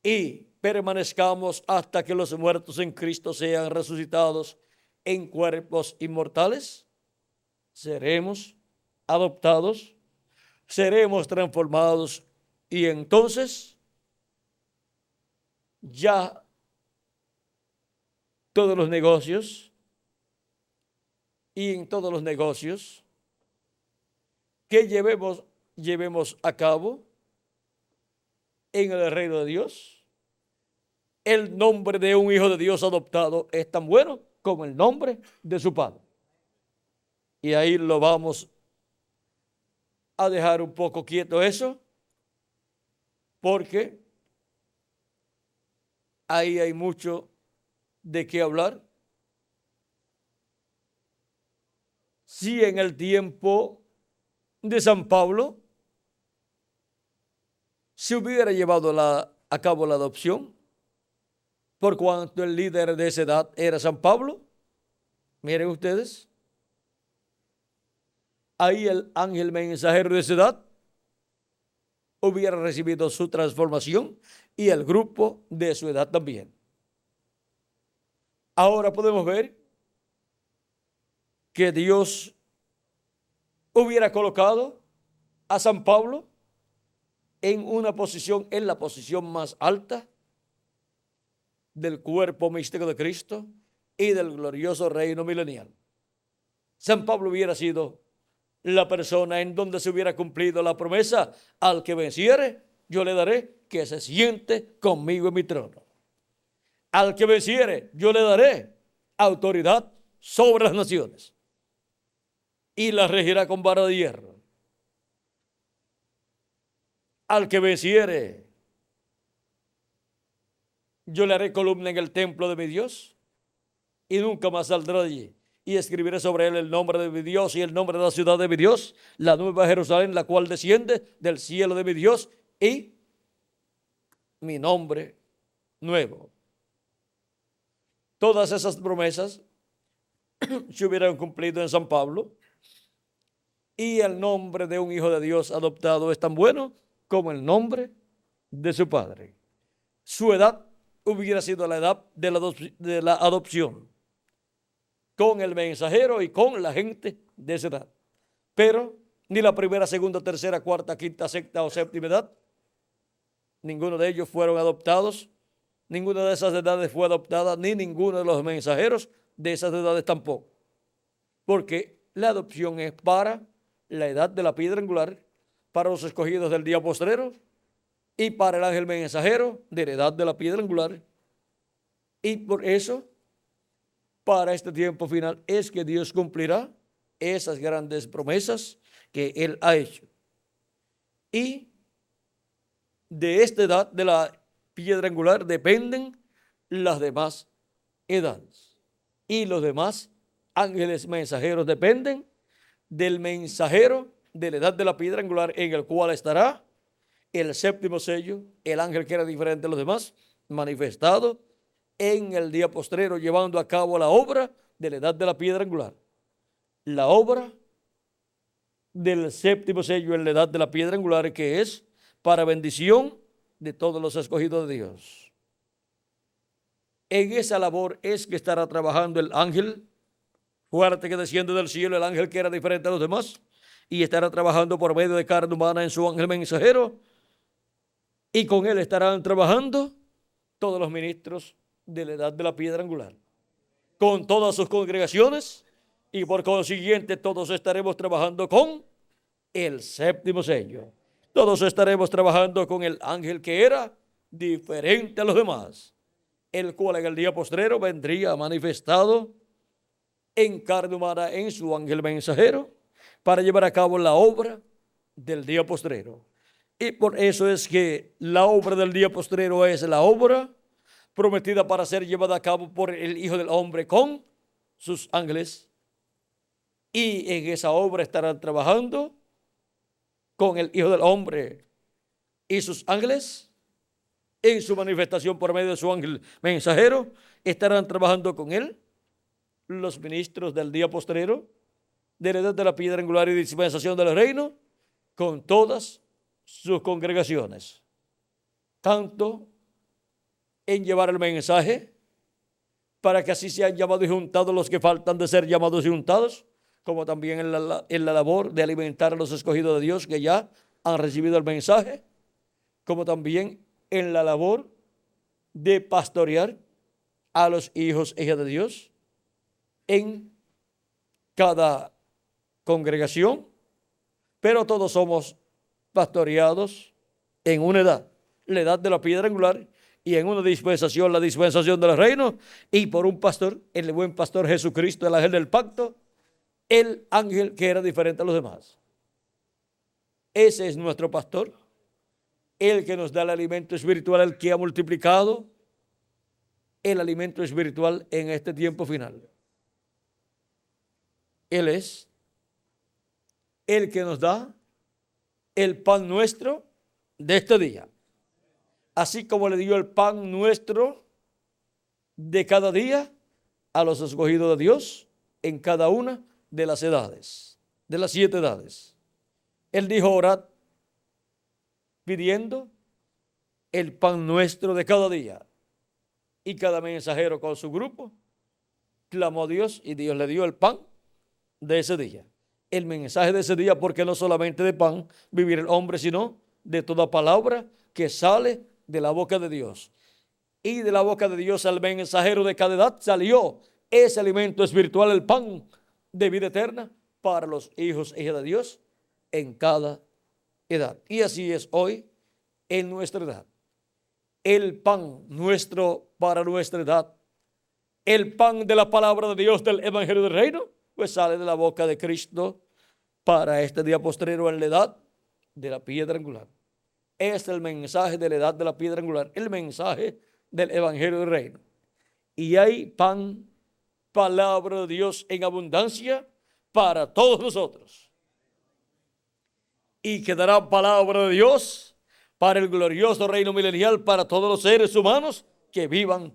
y permanezcamos hasta que los muertos en Cristo sean resucitados en cuerpos inmortales, seremos adoptados, seremos transformados, y entonces ya todos los negocios, y en todos los negocios que llevemos a cabo en el reino de Dios, el nombre de un hijo de Dios adoptado es tan bueno como el nombre de su padre. Y ahí lo vamos a dejar un poco quieto eso, porque ahí hay mucho de qué hablar. Si en el tiempo de San Pablo se hubiera llevado a cabo la adopción, por cuanto el líder de esa edad era San Pablo, miren ustedes, ahí el ángel mensajero de esa edad hubiera recibido su transformación, y el grupo de su edad también. Ahora podemos ver que Dios hubiera colocado a San Pablo en una posición, en la posición más alta del cuerpo místico de Cristo y del glorioso reino milenial. San Pablo hubiera sido la persona en donde se hubiera cumplido la promesa: al que venciere, yo le daré que se siente conmigo en mi trono. Al que venciere, yo le daré autoridad sobre las naciones, y las regirá con vara de hierro. Al que venciere, yo le haré columna en el templo de mi Dios, y nunca más saldrá de allí. Y escribiré sobre él el nombre de mi Dios y el nombre de la ciudad de mi Dios, la nueva Jerusalén, la cual desciende del cielo de mi Dios, y mi nombre nuevo. Todas esas promesas se hubieran cumplido en San Pablo, y el nombre de un hijo de Dios adoptado es tan bueno como el nombre de su padre. Su edad hubiera sido la edad de la adopción, con el mensajero y con la gente de esa edad. Pero ni la primera, segunda, tercera, cuarta, quinta, sexta o séptima edad, ninguno de ellos fueron adoptados. Ninguna de esas edades fue adoptada, ni ninguno de los mensajeros de esas edades tampoco. Porque la adopción es para la edad de la piedra angular, para los escogidos del día postrero, y para el ángel mensajero de la edad de la piedra angular. Y por eso, para este tiempo final, es que Dios cumplirá esas grandes promesas que Él ha hecho. Y de esta edad de la piedra angular dependen las demás edades. Y los demás ángeles mensajeros dependen del mensajero de la edad de la piedra angular, en el cual estará el séptimo sello, el ángel que era diferente de los demás, manifestado en el día postrero, llevando a cabo la obra de la edad de la piedra angular. La obra del séptimo sello en la edad de la piedra angular, que es para bendición de todos los escogidos de Dios. En esa labor es que estará trabajando el ángel fuerte que desciende del cielo, el ángel que era diferente a los demás, y estará trabajando por medio de carne humana en su ángel mensajero, y con él estarán trabajando todos los ministros de la edad de la piedra angular, con todas sus congregaciones, y por consiguiente todos estaremos trabajando con el séptimo sello. Todos estaremos trabajando con el ángel que era diferente a los demás, el cual en el día postrero vendría manifestado en carne humana en su ángel mensajero para llevar a cabo la obra del día postrero. Y por eso es que la obra del día postrero es la obra prometida para ser llevada a cabo por el Hijo del Hombre con sus ángeles. Y en esa obra estarán trabajando con el Hijo del Hombre y sus ángeles. En su manifestación por medio de su ángel mensajero estarán trabajando con él los ministros del día postrero, de la edad de la piedra angular y dispensación del reino, con todas sus congregaciones, tanto en llevar el mensaje para que así sean llamados y juntados los que faltan de ser llamados y juntados, como también en la labor de alimentar a los escogidos de Dios que ya han recibido el mensaje, como también en la labor de pastorear a los hijos e hijas de Dios en cada congregación, pero todos somos pastoreados en una edad, la edad de la piedra angular, y en una dispensación, la dispensación del reino, y por un pastor, el buen pastor Jesucristo, el ángel del pacto, el ángel que era diferente a los demás. Ese es nuestro pastor, el que nos da el alimento espiritual, el que ha multiplicado el alimento espiritual en este tiempo final. Él es el que nos da el pan nuestro de este día, así como le dio el pan nuestro de cada día a los escogidos de Dios en cada una de las edades, de las 7 edades. Él dijo: orad pidiendo el pan nuestro de cada día. Y cada mensajero con su grupo clamó a Dios y Dios le dio el pan de ese día. El mensaje de ese día, porque no solamente de pan vivir el hombre, sino de toda palabra que sale de la boca de Dios. Y de la boca de Dios al mensajero de cada edad salió ese alimento espiritual, el pan de vida eterna para los hijos e hijas de Dios en cada edad. Y así es hoy en nuestra edad. El pan nuestro para nuestra edad, el pan de la palabra de Dios del evangelio del reino, pues sale de la boca de Cristo para este día postrero en la edad de la piedra angular. Es el mensaje de la edad de la piedra angular, el mensaje del evangelio del reino. Y hay pan, palabra de Dios en abundancia para todos nosotros. Y quedará palabra de Dios para el glorioso reino milenial para todos los seres humanos que vivan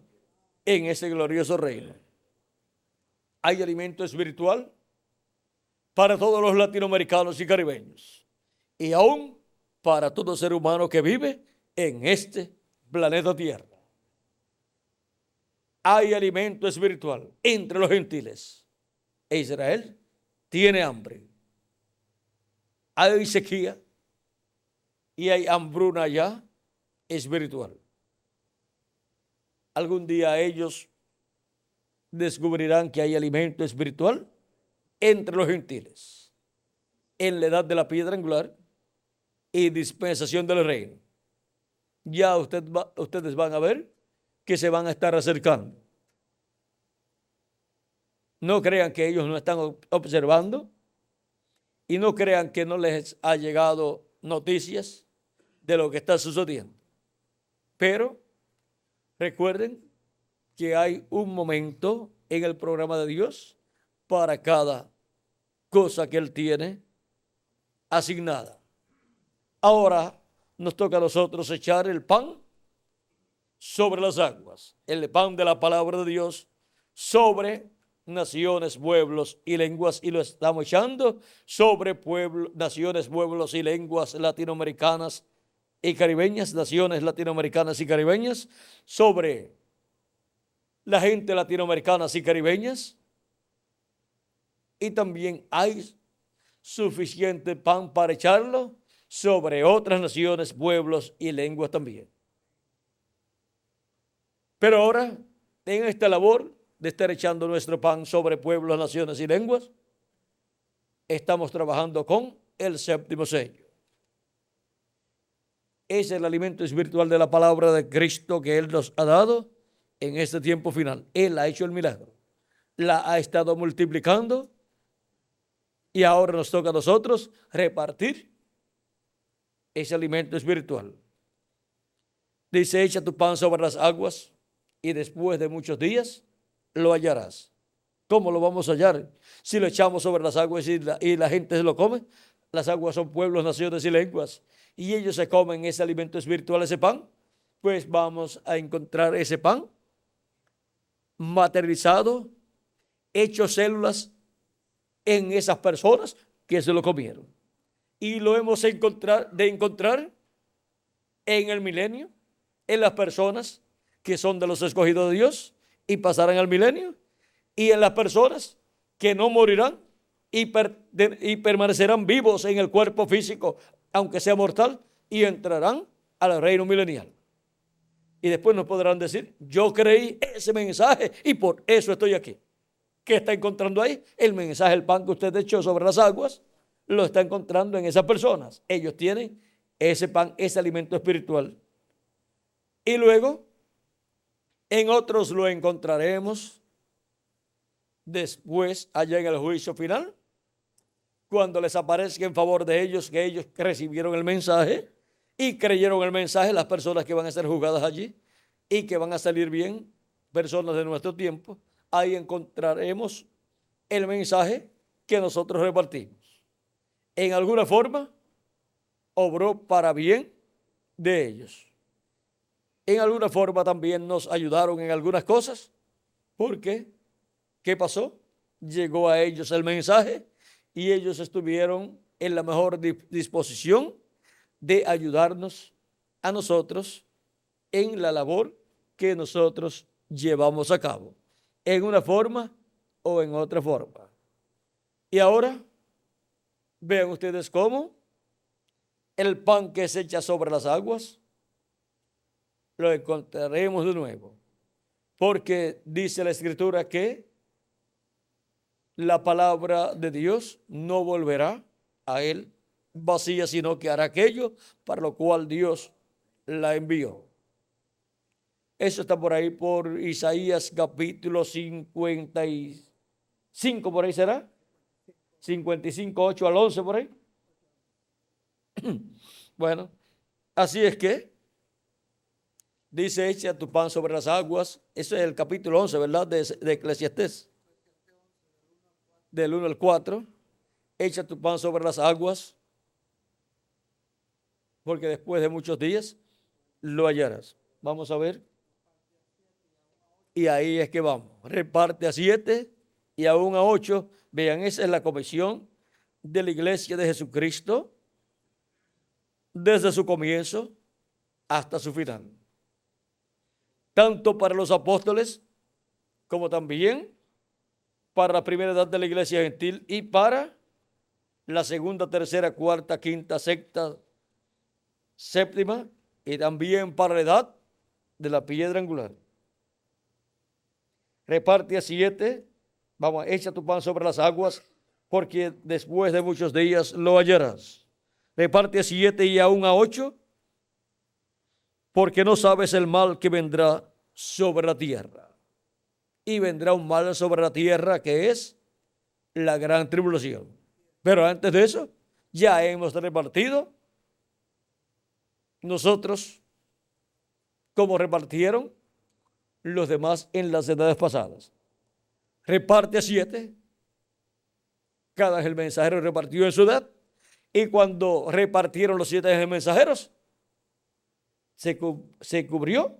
en ese glorioso reino. Hay alimento espiritual para todos los latinoamericanos y caribeños, y aún para todo ser humano que vive en este planeta Tierra. Hay alimento espiritual entre los gentiles, e Israel tiene hambre. Hay sequía y hay hambruna ya espiritual. Algún día ellos descubrirán que hay alimento espiritual entre los gentiles en la edad de la piedra angular y dispensación del reino. Ya ustedes van a ver que se van a estar acercando. No crean que ellos no están observando y no crean que no les ha llegado noticias de lo que está sucediendo. Pero recuerden que hay un momento en el programa de Dios para cada cosa que Él tiene asignada. Ahora nos toca a nosotros echar el pan sobre las aguas, el pan de la palabra de Dios sobre naciones, pueblos y lenguas, y lo estamos echando sobre pueblos, naciones, pueblos y lenguas latinoamericanas y caribeñas, naciones latinoamericanas y caribeñas, sobre la gente latinoamericana y caribeñas, y también hay suficiente pan para echarlo sobre otras naciones, pueblos y lenguas también. Pero ahora, en esta labor de estar echando nuestro pan sobre pueblos, naciones y lenguas, estamos trabajando con el séptimo sello. Es el alimento espiritual de la palabra de Cristo que Él nos ha dado en este tiempo final. Él ha hecho el milagro, la ha estado multiplicando y ahora nos toca a nosotros repartir ese alimento espiritual. Dice, echa tu pan sobre las aguas y después de muchos días lo hallarás. ¿Cómo lo vamos a hallar? Si lo echamos sobre las aguas y la gente se lo come. Las aguas son pueblos, naciones y lenguas. Y ellos se comen ese alimento espiritual, ese pan. Pues vamos a encontrar ese pan materializado, hecho células en esas personas que se lo comieron. Y lo hemos de encontrar en el milenio, en las personas que son de los escogidos de Dios y pasarán al milenio, y en las personas que no morirán y permanecerán vivos en el cuerpo físico, aunque sea mortal, y entrarán al reino milenial. Y después nos podrán decir, yo creí ese mensaje y por eso estoy aquí. ¿Qué está encontrando ahí? El mensaje, el pan que usted echó sobre las aguas, lo está encontrando en esas personas. Ellos tienen ese pan, ese alimento espiritual. Y luego, en otros lo encontraremos después, allá en el juicio final, cuando les aparezca en favor de ellos que ellos recibieron el mensaje y creyeron el mensaje, las personas que van a ser juzgadas allí y que van a salir bien, personas de nuestro tiempo, ahí encontraremos el mensaje que nosotros repartimos. En alguna forma, obró para bien de ellos. En alguna forma también nos ayudaron en algunas cosas, porque, ¿qué pasó? Llegó a ellos el mensaje y ellos estuvieron en la mejor disposición de ayudarnos a nosotros en la labor que nosotros llevamos a cabo, en una forma o en otra forma. Y ahora, vean ustedes cómo el pan que se echa sobre las aguas, lo encontraremos de nuevo, porque dice la Escritura que la palabra de Dios no volverá a él vacía, sino que hará aquello para lo cual Dios la envió. Eso está por ahí por Isaías capítulo 55, por ahí será, 55, 8 al 11 por ahí. Bueno, así es que dice, echa tu pan sobre las aguas. Eso es el capítulo 11, ¿verdad? De Eclesiastés. Del 1 al 4. Echa tu pan sobre las aguas, porque después de muchos días lo hallarás. Vamos a ver. Y ahí es que vamos. Reparte a 7 y aún a 8. Vean, esa es la comisión de la iglesia de Jesucristo desde su comienzo hasta su final. Tanto para los apóstoles como también para la primera edad de la iglesia gentil y para la segunda, tercera, cuarta, quinta, sexta, séptima y también para la edad de la piedra angular. Reparte a 7, vamos, echa tu pan sobre las aguas, porque después de muchos días lo hallarás. Reparte a 7 y aún a 8, porque no sabes el mal que vendrá sobre la tierra. Y vendrá un mal sobre la tierra que es la gran tribulación. Pero antes de eso, ya hemos repartido nosotros como repartieron los demás en las edades pasadas. Reparte a 7. Cada el mensajero repartió en su edad. Y cuando repartieron los 7 mensajeros, se cubrió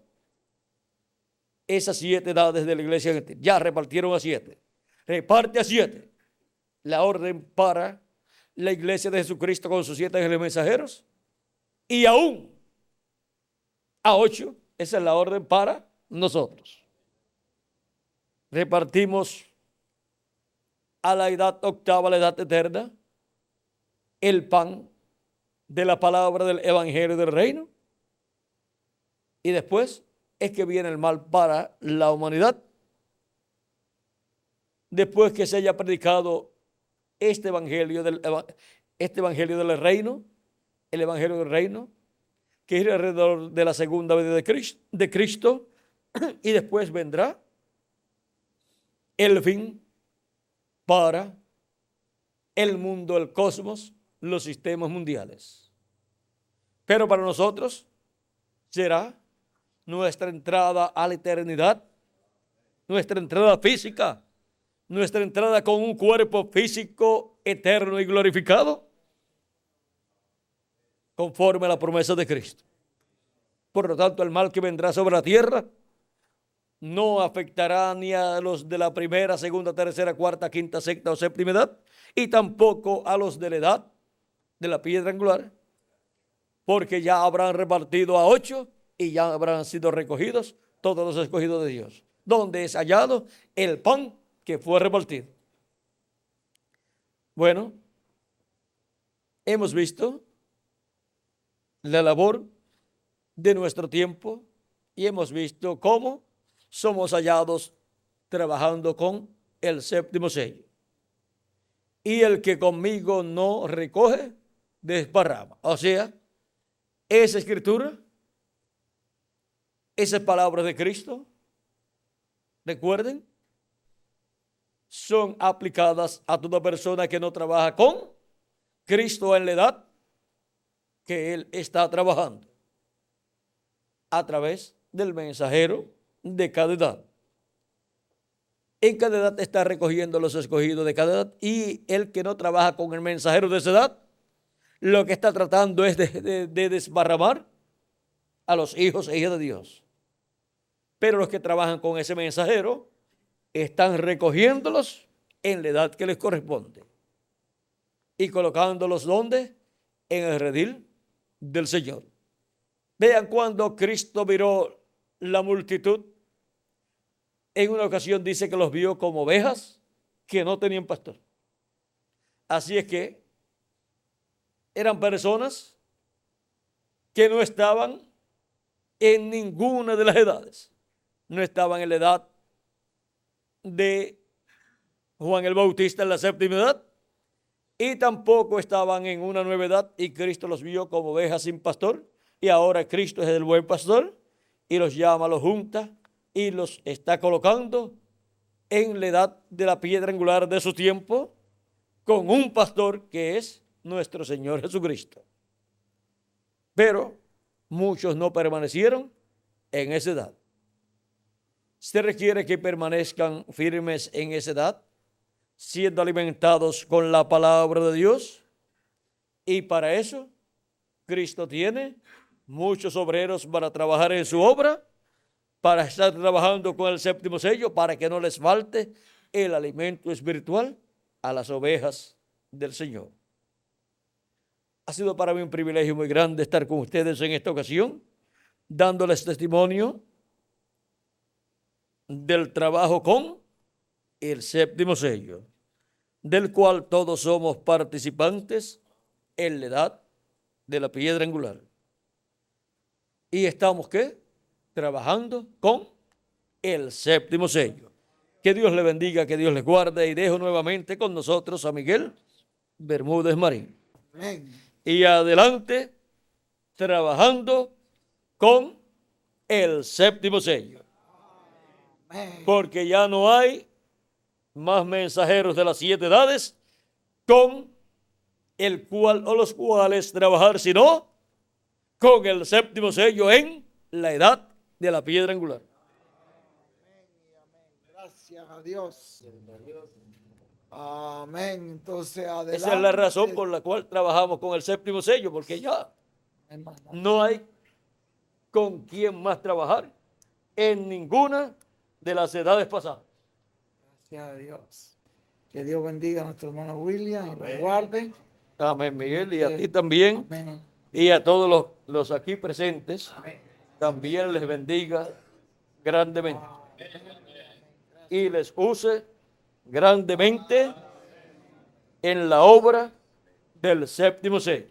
esas 7 edades de la iglesia gentil. Ya repartieron a 7. Reparte a 7. La orden para la iglesia de Jesucristo con sus 7 mensajeros. Y aún a 8. Esa es la orden para nosotros. Repartimos a la edad octava, la edad eterna, el pan de la palabra del evangelio del reino. Y después es que viene el mal para la humanidad. Después que se haya predicado este evangelio, este evangelio del reino, el evangelio del reino, que es alrededor de la segunda venida de Cristo, y después vendrá el fin para el mundo, el cosmos, los sistemas mundiales. Pero para nosotros será nuestra entrada a la eternidad, nuestra entrada física, nuestra entrada con un cuerpo físico eterno y glorificado, conforme a la promesa de Cristo. Por lo tanto, el mal que vendrá sobre la tierra no afectará ni a los de la primera, segunda, tercera, cuarta, quinta, sexta o séptima edad, y tampoco a los de la edad de la piedra angular, porque ya habrán repartido a 8 y ya habrán sido recogidos todos los escogidos de Dios, donde es hallado el pan que fue repartido. Bueno, hemos visto la labor de nuestro tiempo y hemos visto cómo somos hallados trabajando con el séptimo sello. Y el que conmigo no recoge, desparrama. O sea, esa escritura, esas palabras de Cristo, recuerden, son aplicadas a toda persona que no trabaja con Cristo en la edad que Él está trabajando, a través del mensajero de cada edad. En cada edad está recogiendo los escogidos de cada edad, y el que no trabaja con el mensajero de esa edad, lo que está tratando es de desbarramar a los hijos e hijas de Dios. Pero los que trabajan con ese mensajero están recogiéndolos en la edad que les corresponde y colocándolos ¿dónde? En el redil del Señor. Vean cuando Cristo miró la multitud. En una ocasión dice que los vio como ovejas que no tenían pastor. Así es que eran personas que no estaban en ninguna de las edades. No estaban en la edad de Juan el Bautista en la séptima edad, y tampoco estaban en una nueva edad, y Cristo los vio como ovejas sin pastor, y ahora Cristo es el buen pastor y los llama, los junta y los está colocando en la edad de la piedra angular de su tiempo, con un pastor que es nuestro Señor Jesucristo. Pero muchos no permanecieron en esa edad. Se requiere que permanezcan firmes en esa edad, siendo alimentados con la palabra de Dios, y para eso Cristo tiene muchos obreros para trabajar en su obra, para estar trabajando con el séptimo sello, para que no les falte el alimento espiritual a las ovejas del Señor. Ha sido para mí un privilegio muy grande estar con ustedes en esta ocasión, dándoles testimonio del trabajo con el séptimo sello, del cual todos somos participantes en la edad de la piedra angular. Y estamos, ¿qué? Trabajando con el séptimo sello. Que Dios le bendiga, que Dios le guarde, y dejo nuevamente con nosotros a Miguel Bermúdez Marín. Amén. Y adelante, trabajando con el séptimo sello. Amén. Porque ya no hay más mensajeros de las 7 edades con el cual o los cuales trabajar, sino con el séptimo sello en la edad de la piedra angular. Gracias a Dios. Amén. Entonces, adelante. Esa es la razón por la cual trabajamos con el séptimo sello, porque ya no hay con quién más trabajar en ninguna de las edades pasadas. Gracias a Dios. Que Dios bendiga a nuestro hermano William y lo guarde. Amén, Miguel, y a ti también, Amén. y a todos los aquí presentes, también les bendiga grandemente y les use grandemente en la obra del séptimo sello.